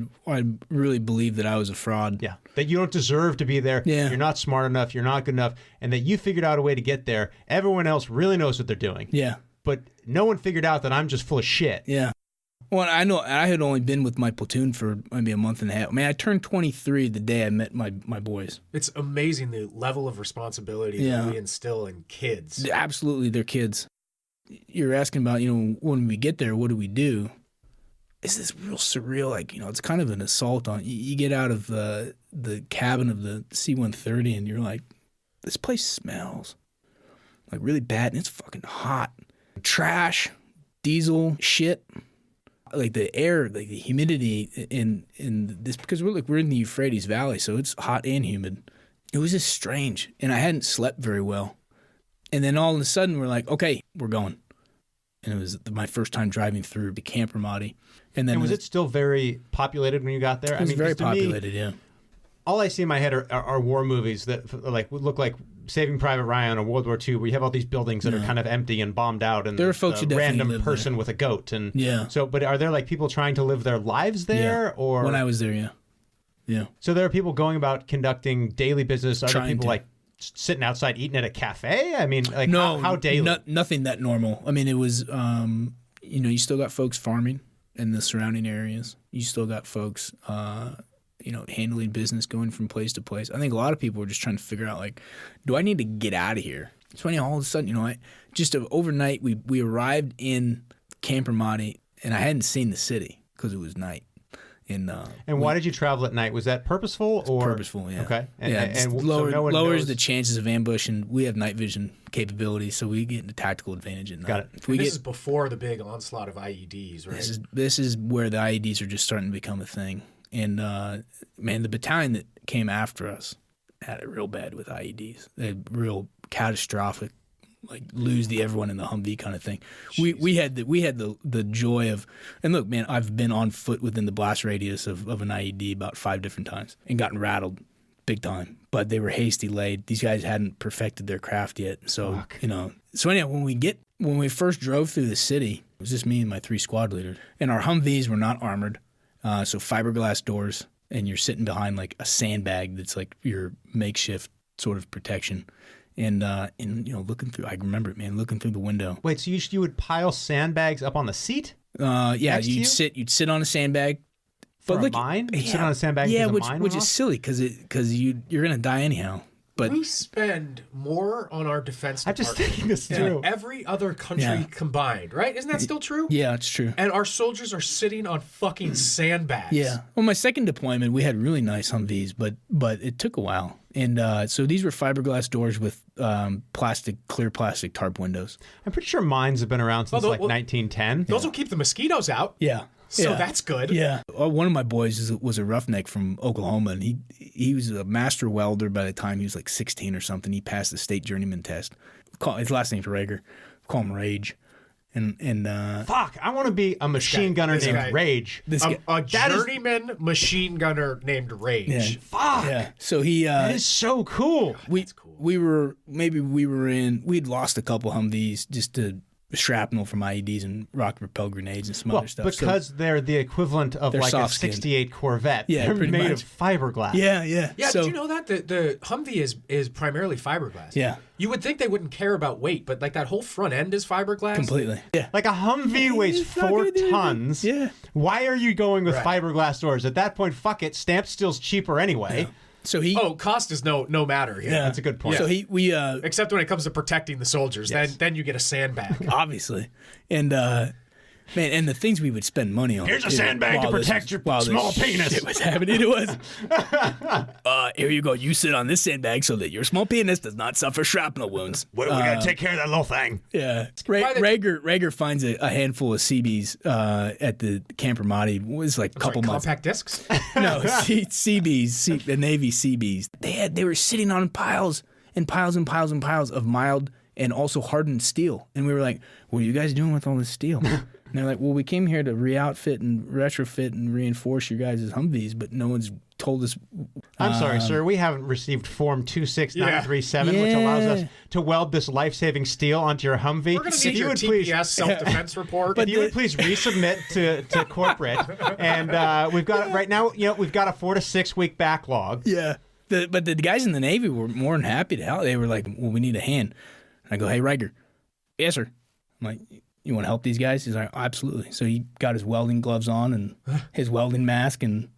really believe that I was a fraud. Yeah, that you don't deserve to be there. Yeah. You're not smart enough. You're not good enough. And that you figured out a way to get there. Everyone else really knows what they're doing. Yeah. But no one figured out that I'm just full of shit. Yeah. Well, I know I had only been with my platoon for maybe a month and a half. Man, I turned 23 the day I met my boys. It's amazing the level of responsibility that we instill in kids. Absolutely, they're kids. You're asking about, when we get there, what do we do? It's this real surreal, it's kind of an assault on you. Get out of the cabin of the C-130 and you're like, this place smells like really bad and it's fucking hot. Trash, diesel, shit. Like the air, like the humidity in this, because we're in the Euphrates Valley, so it's hot and humid. It was just strange, and I hadn't slept very well. And then all of a sudden, we're like, okay, we're going. And it was my first time driving through the Camp Ramadi. And then was it still very populated when you got there? It was very populated, yeah. All I see in my head are war movies that look like Saving Private Ryan or World War II, where you have all these buildings that are kind of empty and bombed out, and there are folks who definitely random live person there. with a goat. And yeah. So, but are there like people trying to live their lives there, or when I was there, yeah, yeah. So there are people going about conducting daily business. Are there Trying people to. like sitting outside eating at a cafe? I mean, like No, how daily? Nothing that normal. I mean, it was, you still got folks farming in the surrounding areas. You still got folks, handling business, going from place to place. I think a lot of people were just trying to figure out, like, do I need to get out of here? It's funny, all of a sudden, just overnight, we arrived in Camp Ramadi, and I hadn't seen the city because it was night. And why did you travel at night? Was that purposeful or purposeful? Yeah. Okay. And so lowers no one knows... the chances of ambush, and we have night vision capabilities, so we get into tactical advantage at night. Got it. This is before the big onslaught of IEDs, right? This is where the IEDs are just starting to become a thing. And man, the battalion that came after us had it real bad with IEDs. They had real catastrophic, like lose everyone in the Humvee kind of thing. We had the joy of, and look, man, I've been on foot within the blast radius of an IED about 5 different times and gotten rattled big time. But they were hasty laid. These guys hadn't perfected their craft yet. So So anyway, when we first drove through the city, it was just me and my 3 squad leaders, and our Humvees were not armored. So fiberglass doors, and you're sitting behind like a sandbag that's like your makeshift sort of protection. And looking through, I remember it, man, looking through the window. Wait, so you would pile sandbags up on the seat? Yeah, next to you? you'd sit on a sandbag. For a mine? You'd sit on a sandbag because a mine which went is off? silly because you're gonna die anyhow. But we spend more on our defense I'm just department thinking this through. than every other country combined, right? Isn't that still true? yeah, it's true. And our soldiers are sitting on fucking sandbags. Yeah. Well, my second deployment, we had really nice Humvees, but it took a while. And so these were fiberglass doors with clear plastic tarp windows. I'm pretty sure mines have been around since 1910. Those will keep the mosquitoes out. Yeah. So that's good. Yeah. One of my boys was a roughneck from Oklahoma, and he was a master welder by the time he was like 16 or something. He passed the state journeyman test. His last name's Rager. Call him Rage. And Fuck, I want to be a machine gunner named Rage. A journeyman machine gunner named Rage. Yeah. Fuck. Yeah. So he That is so cool. We'd lost a couple Humvees just to shrapnel from IEDs and rocket propelled grenades and some other stuff. Because they're the equivalent of like a soft-skinned. 68 Corvette. Yeah, they're pretty made much. of fiberglass. Yeah. Yeah, So, did you know that? The Humvee is primarily fiberglass. Yeah. You would think they wouldn't care about weight, but like that whole front end is fiberglass. completely. Yeah. Like a Humvee weighs It's not 4 gonna do tons. anything. Yeah. Why are you going with Right. fiberglass doors? At that point, fuck it. Stamp steel's cheaper anyway. So he. Oh, cost is no matter here. yeah. That's a good point. So we Except when it comes to protecting the soldiers, then you get a sandbag. obviously, and man, and the things we would spend money on. Here's a sandbag to protect your small penis. It was happening. It was. Here you go. You sit on this sandbag so that your small penis does not suffer shrapnel wounds. We gotta take care of that little thing. Yeah. By the- Rager finds a handful of CBs at the Camp Ramadi. It was like a couple months. Compact discs. No, CBs, the Navy CBs. They were sitting on piles and piles and piles and piles of mild and also hardened steel. And we were like, what are you guys doing with all this steel? And they're like, well, we came here to re-outfit and retrofit and reinforce your guys' Humvees, but no one's told us. I'm sorry, sir. We haven't received Form 26937, which allows us to weld this life-saving steel onto your Humvee. We're going to need your TPS self-defense report. If you would please resubmit to corporate, and we've got right now. We've got a 4 to 6 week backlog. Yeah, but the guys in the Navy were more than happy to help. They were like, well, we need a hand. And I go, hey, Riker. Yes, sir. I'm like, you want to help these guys? He's like, absolutely. So he got his welding gloves on and his welding mask and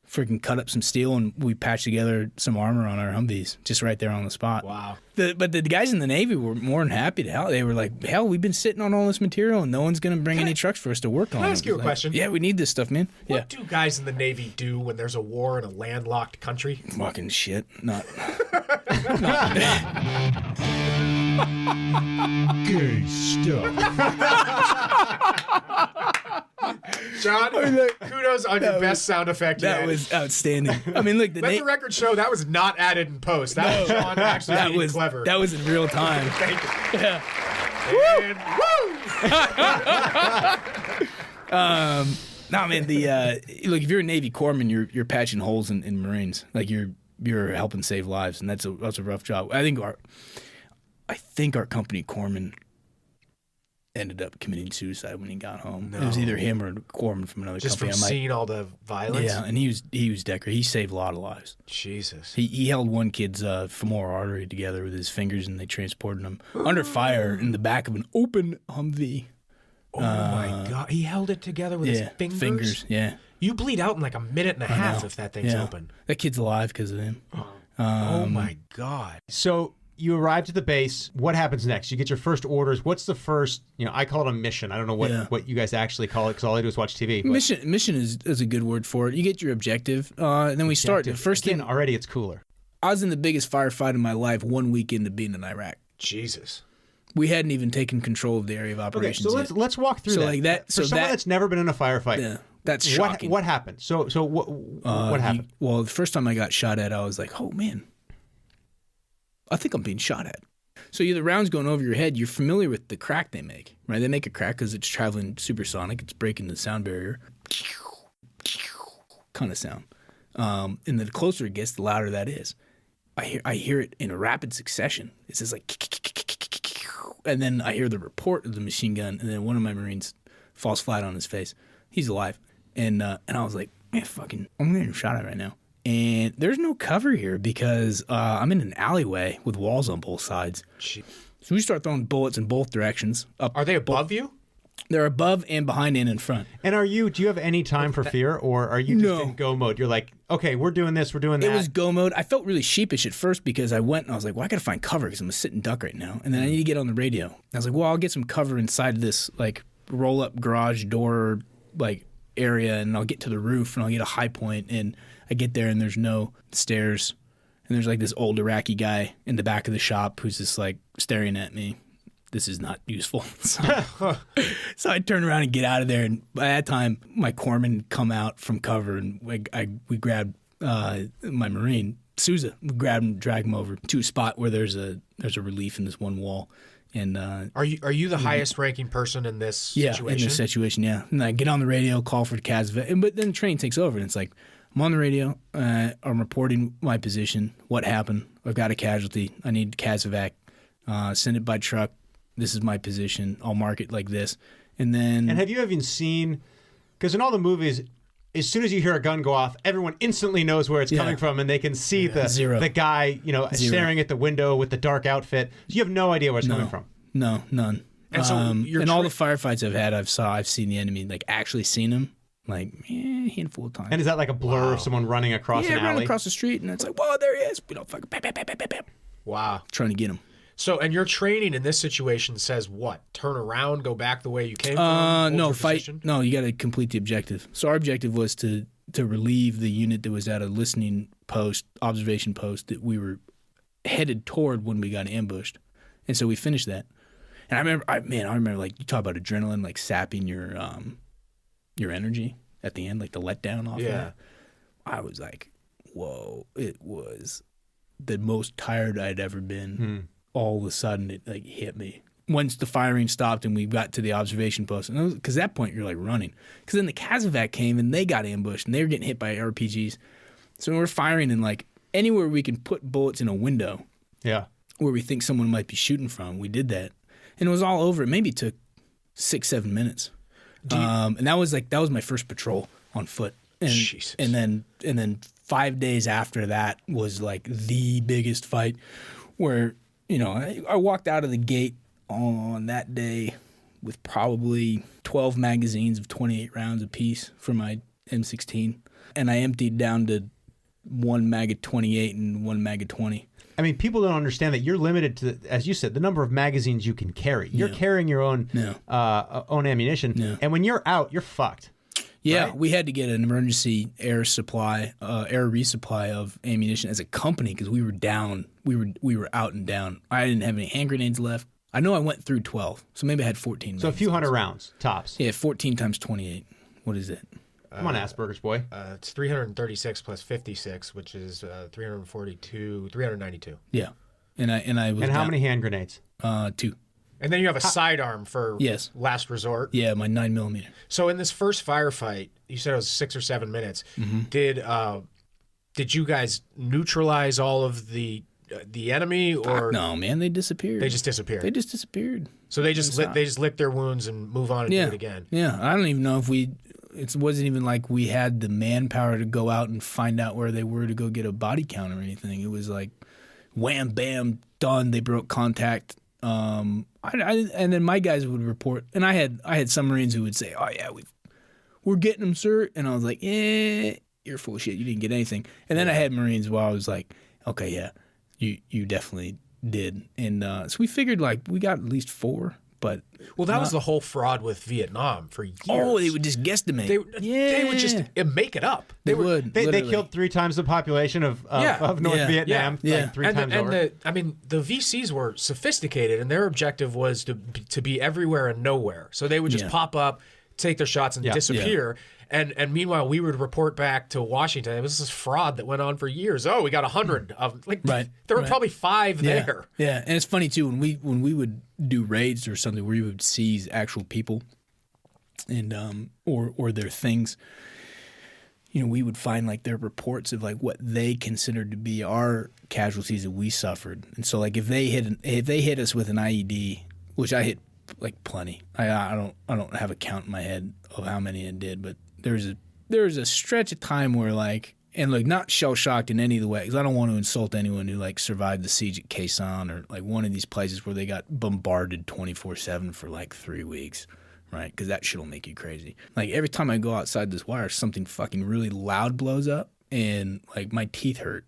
freaking cut up some steel, and we patched together some armor on our Humvees just right there on the spot. Wow. But the guys in the Navy were more than happy to help. They were like, hell, we've been sitting on all this material and no one's going to bring any trucks for us to work on. Can I ask you a question? Yeah, we need this stuff, man. What do guys in the Navy do when there's a war in a landlocked country? Fucking shit. Not Gay stuff. John, kudos on your best sound effect yet. That was outstanding. I mean, look, Let the record show that was not added in post. That was John actually being clever. That was in real time. Thank you. Yeah. And woo! No, man. Look, if you're a Navy corpsman, you're patching holes in Marines. Like you're helping save lives, and that's a rough job. I think our company corpsman ended up committing suicide when he got home. No. It was either him or a corpsman from another Just company. from seeing all the violence? Yeah, and he was decorated. He saved a lot of lives. Jesus. He held one kid's femoral artery together with his fingers, and they transported him under fire in the back of an open Humvee. Oh my God. He held it together with his fingers? Yeah. You bleed out in like a minute and a half if that thing's open. That kid's alive because of him. Oh my God. So you arrive to the base. What happens next? You get your first orders. What's the first? I call it a mission. I don't know what you guys actually call it because all I do is watch TV. Mission is a good word for it. You get your objective, and then we start. The first thing already, it's cooler. I was in the biggest firefight of my life 1 week into being in Iraq. Jesus. We hadn't even taken control of the area of operations. Okay, so yet. let's walk through So that. like that. For someone that's never been in a firefight. Yeah, that's shocking. What happened? So what happened? The first time I got shot at, I was like, oh man, I think I'm being shot at. So the round's going over your head. You're familiar with the crack they make, right? They make a crack because it's traveling supersonic. It's breaking the sound barrier. Kind of sound. And the closer it gets, the louder that is. I hear it in a rapid succession. It's just like, and then I hear the report of the machine gun, and then one of my Marines falls flat on his face. He's alive. And I was like, man, I'm getting shot at right now. And there's no cover here because I'm in an alleyway with walls on both sides. Jeez. So we start throwing bullets in both directions. Are they above you? They're above and behind and in front. And do you have any time for fear, or are you just in go mode? You're like, okay, we're doing this, we're doing that. It was go mode. I felt really sheepish at first because I went and I was like, well, I got to find cover because I'm a sit and duck right now. And then I need to get on the radio. I was like, well, I'll get some cover inside this like roll up garage door like area, and I'll get to the roof and I'll get a high point, and I get there and there's no stairs, and there's like this old Iraqi guy in the back of the shop who's just like staring at me. This is not useful. So I turn around and get out of there, and by that time my corpsman come out from cover, and we grabbed my Marine Sousa. We grabbed him, drag him over to a spot where there's a relief in this one wall. And are you the highest ranking person in this situation? Yeah, in this situation, yeah. And I get on the radio, call for the CASV, but then the train takes over, and it's like, I'm on the radio, I'm reporting my position, what happened, I've got a casualty, I need CASVAC, send it by truck, this is my position, I'll mark it like this. And then... And have you even seen, because in all the movies, as soon as you hear a gun go off, everyone instantly knows where it's coming from, and they can see the guy, staring at the window with the dark outfit. You have no idea where it's coming from. No, none. And so in all the firefights I've had, I've seen the enemy, like actually seen him, like a handful of times. And is that like a blur of someone running across an alley? Yeah, running across the street, and it's like, whoa, there he is. We don't fucking bam, bam, bam, bam, bam. Wow. Trying to get him. So, and your training in this situation says what? Turn around, go back the way you came from? No, fight. Position? No, you got to complete the objective. So our objective was to relieve the unit that was at a listening post, observation post that we were headed toward when we got ambushed. And so we finished that. And I remember like you talk about adrenaline, like sapping your energy at the end, like the letdown off that. I was like, whoa, it was the most tired I'd ever been. All of a sudden it like hit me. once the firing stopped and we got to the observation post, because at that point you're like running. Because then the Kazovac came and they got ambushed and they were getting hit by RPGs. So we're firing in like anywhere we can put bullets in a window. Yeah. Where we think someone might be shooting from. We did that, and it was all over. It maybe took 6-7 minutes. And that was my first patrol on foot. And, Jesus. And then 5 days after that was like the biggest fight, where I walked out of the gate on that day with probably 12 magazines of 28 rounds apiece for my M16, and I emptied down to one mag of 28 and one mag of 20. I mean, people don't understand that you're limited to, as you said, the number of magazines you can carry. You're carrying your own own ammunition, and when you're out, you're fucked. Yeah, right? We had to get an emergency air resupply of ammunition as a company because we were down. We were out and down. I didn't have any hand grenades left. I know I went through 12, so maybe I had 14. So a few hundred rounds tops. Yeah, 14 times 28. What is it? Come on, Asperger's boy. It's 336 plus 56, which is 392. Yeah, and I was. And how down. many hand grenades? 2. And then you have a sidearm for last resort. Yeah, my 9mm. So in this first firefight, you said it was 6 or 7 minutes. Mm-hmm. Did you guys neutralize all of the enemy, or no, man? They disappeared. They just disappeared. They just disappeared. So they just lick their wounds and move on and do it again. Yeah, I don't even know if it wasn't even like we had the manpower to go out and find out where they were to go get a body count or anything. It was like, wham, bam, done. They broke contact. And then my guys would report, and I had some Marines who would say, "Oh yeah, we're getting them, sir," and I was like, "You're full of shit. You didn't get anything." And then I had Marines where I was like, "Okay, yeah, you definitely did." And so we figured like we got at least 4. But that was the whole fraud with Vietnam for years. Oh, they would just guesstimate. They would just make it up. They would. They killed 3 times the population of North Vietnam, like 3 times over. The VCs were sophisticated, and their objective was to be everywhere and nowhere. So they would just pop up, take their shots, and disappear. And meanwhile, we would report back to Washington. It was this fraud that went on for years. Oh, we got 100 of there were probably 5 there. Yeah, and it's funny too when we would do raids or something where we would seize actual people and or their things. We would find like their reports of like what they considered to be our casualties that we suffered. And so like if they hit us with an IED, which I hit like plenty. I don't have a count in my head of how many it did, but there was a stretch of time where like, and like not shell shocked in any of the ways. I don't want to insult anyone who like survived the siege at Khe Sanh or like one of these places where they got bombarded 24/7 for like 3 weeks, right? Because that shit'll make you crazy. Like every time I go outside this wire, something fucking really loud blows up, and like my teeth hurt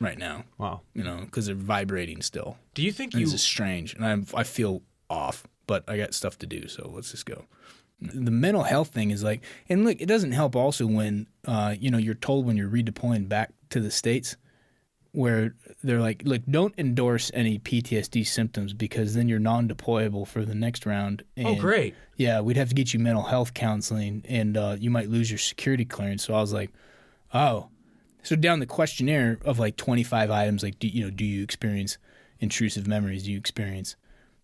right now. Wow, because they're vibrating still. Do you think this is strange, and I feel off, but I got stuff to do, so let's just go. The mental health thing is like, and look, it doesn't help also when, you're told when you're redeploying back to the States where they're like, look, don't endorse any PTSD symptoms because then you're non-deployable for the next round. And, great. Yeah, we'd have to get you mental health counseling and you might lose your security clearance. So I was like, oh. So down the questionnaire of like 25 items, like, do you experience intrusive memories? Do you experience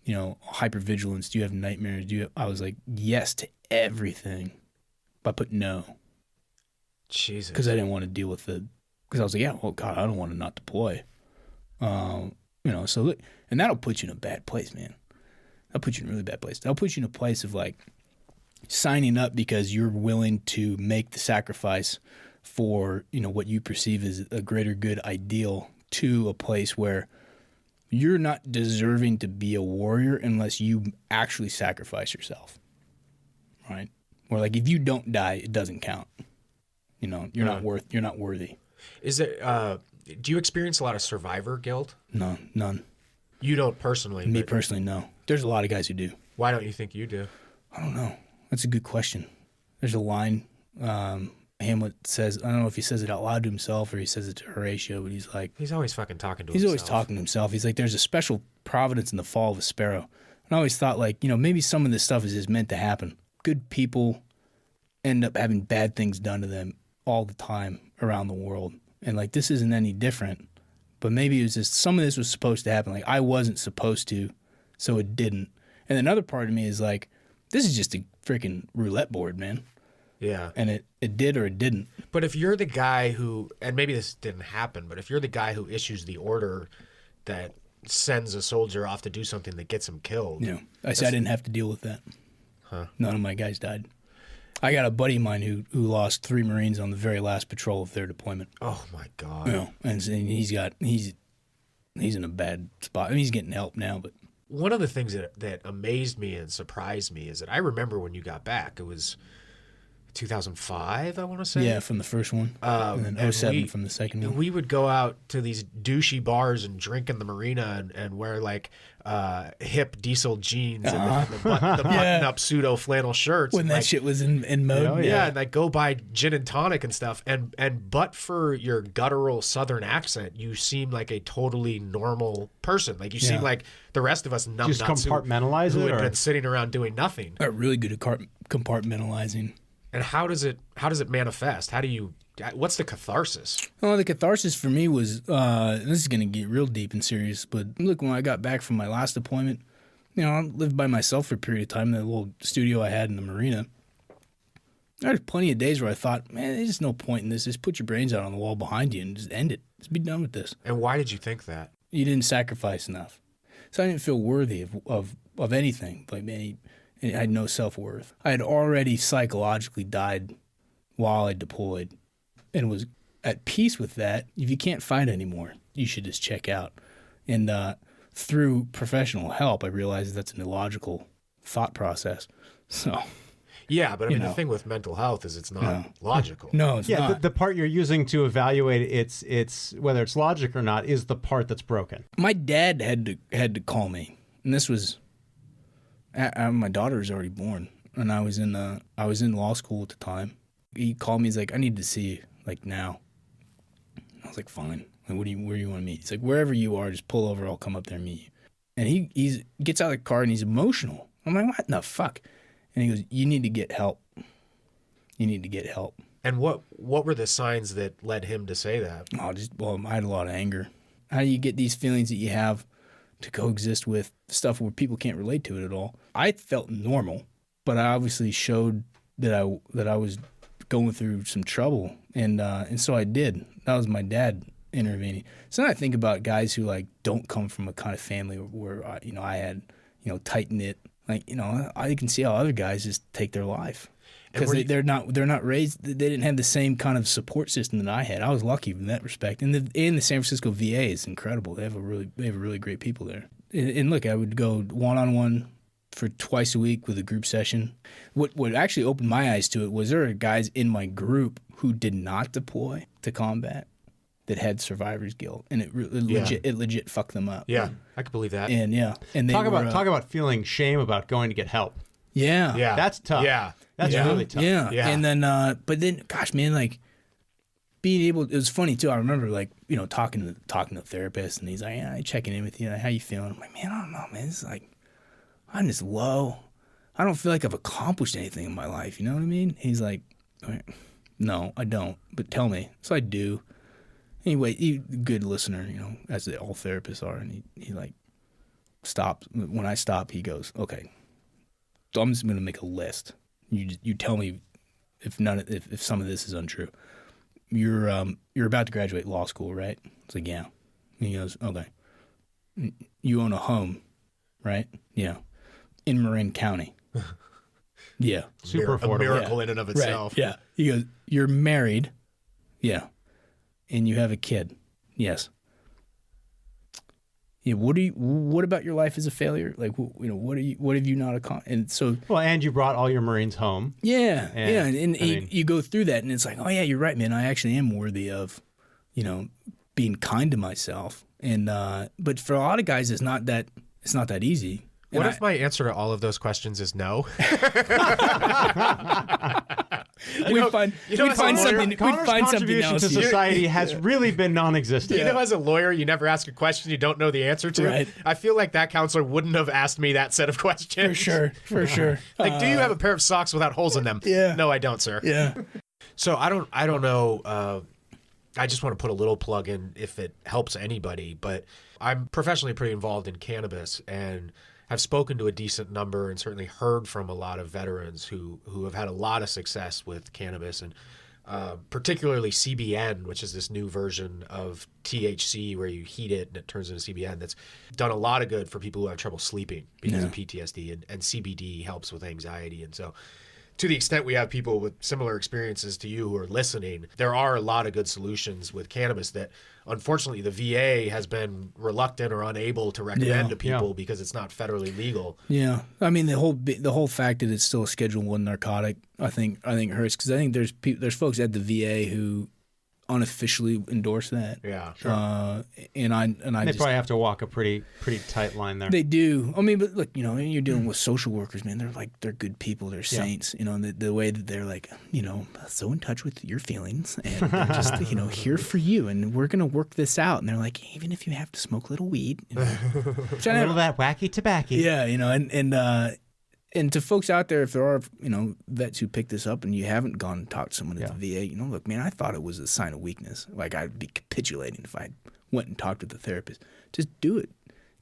hypervigilance? Do you have nightmares? I was like, yes to everything, but I put no. Jesus. Because I didn't want to deal with because I was like, yeah, well, God, I don't want to not deploy. So look, and that'll put you in a bad place, man. That'll put you in a really bad place. That'll put you in a place of like signing up because you're willing to make the sacrifice for, what you perceive as a greater good ideal to a place where you're not deserving to be a warrior unless you actually sacrifice yourself, right? Or like if you don't die, it doesn't count. You're not worthy. Is it? Do you experience a lot of survivor guilt? No, none. You don't personally. Me personally, no. There's a lot of guys who do. Why don't you think you do? I don't know. That's a good question. There's a line Hamlet says, I don't know if he says it out loud to himself or he says it to Horatio, but he's like... He's always fucking talking to himself. He's always talking to himself. He's like, there's a special providence in the fall of a sparrow. And I always thought like, maybe some of this stuff is just meant to happen. Good people end up having bad things done to them all the time around the world. And like, this isn't any different. But maybe it was just, some of this was supposed to happen. Like, I wasn't supposed to So it didn't. And another part of me is like, this is just a freaking roulette board, man. Yeah. And it did or it didn't. But if you're the guy who, and maybe this didn't happen, but if you're the guy who issues the order that sends a soldier off to do something that gets him killed. Yeah. I said I didn't have to deal with that. Huh. None of my guys died. I got a buddy of mine who lost 3 Marines on the very last patrol of their deployment. Oh my God. You know, and he's in a bad spot. I mean, he's getting help now, but one of the things that amazed me and surprised me is that I remember when you got back, it was 2005, I want to say. Yeah, from the first one, and then 07 from the second one. We would go out to these douchey bars and drink in the marina and wear like hip diesel jeans and the button-up pseudo flannel shirts. When and, that like, shit was in mode. yeah, and like go buy gin and tonic and stuff. And but for your guttural Southern accent, you seem like a totally normal person. Like you seem like the rest of us numbnuts Just compartmentalize who it, had or? been sitting around doing nothing. Got really good at compartmentalizing. And how does it manifest? What's the catharsis? Well, the catharsis for me was, this is going to get real deep and serious, but look, when I got back from my last deployment, you know, I lived by myself for a period of time in that little studio I had in the marina. There was plenty of days where I thought, man, there's just no point in this. Just put your brains out on the wall behind you and just end it. Just be done with this. And why did you think that? You didn't sacrifice enough. So I didn't feel worthy of anything. Like, man, I had no self-worth. I had already psychologically died while I deployed and was at peace with that. If you can't fight anymore, you should just check out. And through professional help, I realized that's an illogical thought process. So, yeah, but I mean, the thing with mental health is it's not logical. No, it's not. The part you're using to evaluate it's whether it's logic or not is the part that's broken. My dad had to call me, and this was my daughter was already born, and I was in law school at the time. He called me. He's like, I need to see you, like, now. I was like, fine. Like, where do you want to meet? He's like, wherever you are, just pull over. I'll come up there and meet you. And he gets out of the car and he's emotional. I'm like, what the fuck? And he goes, you need to get help. You need to get help. And what were the signs that led him to say that? I had a lot of anger. How do you get these feelings that you have to coexist with stuff where people can't relate to it at all? I felt normal, but I obviously showed that I was going through some trouble, and so I did. That was my dad intervening. So then I think about guys who like don't come from a kind of family where I had tight knit. Like, I can see how other guys just take their life because they're not raised. They didn't have the same kind of support system that I had. I was lucky in that respect. And the San Francisco VA is incredible. They have really great people there. And look, I would go one-on-one for twice a week with a group session. What actually opened my eyes to it was there are guys in my group who did not deploy to combat that had survivor's guilt, and it legit fucked them up. Yeah, I could believe that. And and they talk about feeling shame about going to get help. Yeah, that's tough. Yeah, that's really tough. Yeah, yeah. And then, but then, gosh, man, like being able, it was funny too. I remember like talking to the therapist, and he's like, "Yeah, checking in with you. How you feeling?" I'm like, "Man, I don't know, man. It's like I'm just low. I don't feel like I've accomplished anything in my life. You know what I mean?" He's like, "No, I don't. But tell me." So I do. Anyway, good listener, as all therapists are, and he like stops. When I stop, he goes, "Okay, so I'm just going to make a list. You tell me if some of this is untrue. You're about to graduate law school, right?" It's like, "Yeah." And he goes, "Okay. You own a home, right?" "Yeah." "In Marin County." "Yeah." Super affordable. A miracle in and of itself. Right. Yeah. He goes, "You're married." "Yeah." "And you have a kid?" "Yes." "Yeah. What about your life as a failure? Like, what have you not accomplished?" And so, and you brought all your Marines home. Yeah, and you go through that, and it's like, oh yeah, you're right, man. I actually am worthy of, being kind to myself. And but for a lot of guys, it's not that easy. What if my answer to all of those questions is no? We'd find something Connor's contribution else. to society has really been non-existent. You know, as a lawyer, you never ask a question you don't know the answer to. Right. I feel like that counselor wouldn't have asked me that set of questions. For sure. Like, do you have a pair of socks without holes in them? Yeah. No, I don't, sir. Yeah. So I don't know. I just want to put a little plug in if it helps anybody, but I'm professionally pretty involved in cannabis, and have spoken to a decent number and certainly heard from a lot of veterans who have had a lot of success with cannabis, and particularly CBN, which is this new version of THC where you heat it and it turns into CBN. That's done a lot of good for people who have trouble sleeping because of PTSD, and CBD helps with anxiety. And so to the extent we have people with similar experiences to you who are listening, there are a lot of good solutions with cannabis that unfortunately the VA has been reluctant or unable to recommend to people because it's not federally legal. Yeah, I mean the whole fact that it's still a Schedule I narcotic, I think hurts, because I think there's folks at the VA who unofficially endorse that. Yeah, sure. And I They probably have to walk a pretty tight line there. They do. I mean, but look, you're dealing with social workers, man. They're good people. They're saints. And the way that they're like, so in touch with your feelings, and they're just here for you, and we're gonna work this out. And they're like, even if you have to smoke a little weed, a little of that wacky tobacco. Yeah, and to folks out there, if there are, vets who pick this up and you haven't gone and talked to someone at the VA, look, man, I thought it was a sign of weakness. Like, I'd be capitulating if I went and talked with the therapist. Just do it.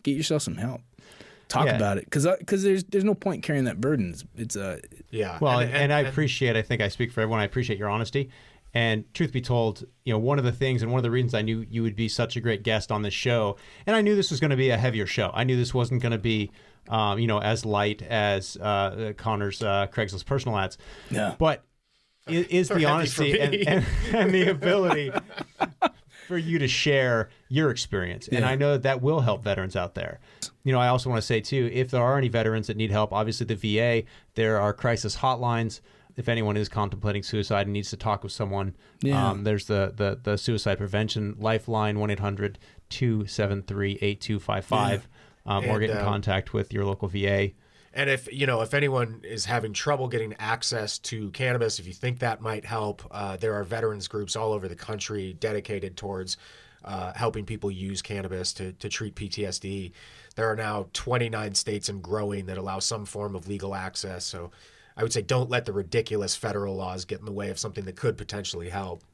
Get yourself some help. Talk about it. Because there's no point carrying that burden. It's Well, and I appreciate, I think I speak for everyone, I appreciate your honesty. And truth be told, one of the things and one of the reasons I knew you would be such a great guest on this show, and I knew this was going to be a heavier show. I knew this wasn't going to be, as light as Connor's Craigslist personal ads. Yeah. But is the honesty and the ability for you to share your experience. And I know that will help veterans out there. I also want to say, too, if there are any veterans that need help, obviously the VA, there are crisis hotlines. If anyone is contemplating suicide and needs to talk with someone, there's the suicide prevention lifeline, 1-800-273-8255, or get in contact with your local VA. And if anyone is having trouble getting access to cannabis, if you think that might help, there are veterans groups all over the country dedicated towards helping people use cannabis to treat PTSD. There are now 29 states and growing that allow some form of legal access. So I would say don't let the ridiculous federal laws get in the way of something that could potentially help.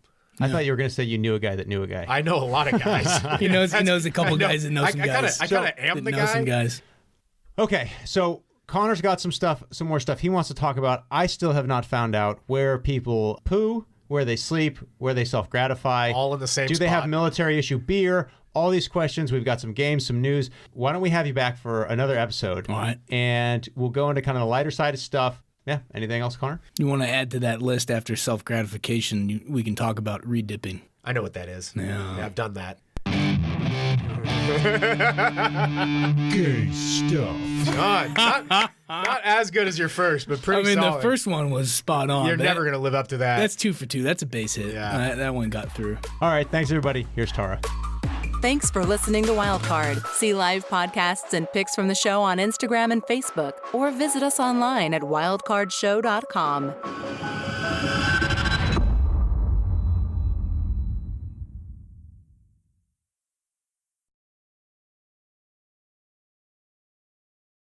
I thought you were going to say you knew a guy that knew a guy. I know a lot of guys. he knows a couple guys that know some guys. I kind of am the guy. Some guys. Okay, so Connor's got some more stuff he wants to talk about. I still have not found out where people poo, where they sleep, where they self-gratify. All in the same spot. Do they have military issue beer? All these questions. We've got some games, some news. Why don't we have you back for another episode? All right. And we'll go into kind of the lighter side of stuff. Yeah. Anything else, Connor? You want to add to that list after self-gratification, we can talk about re-dipping. I know what that is. Yeah. I've done that. Gay stuff. Not as good as your first, but pretty solid. The first one was spot on. You're never going to live up to that. That's 2 for 2. That's a base hit. Yeah. That one got through. All right. Thanks, everybody. Here's Tara. Thanks for listening to Wildcard. See live podcasts and pics from the show on Instagram and Facebook, or visit us online at wildcardshow.com.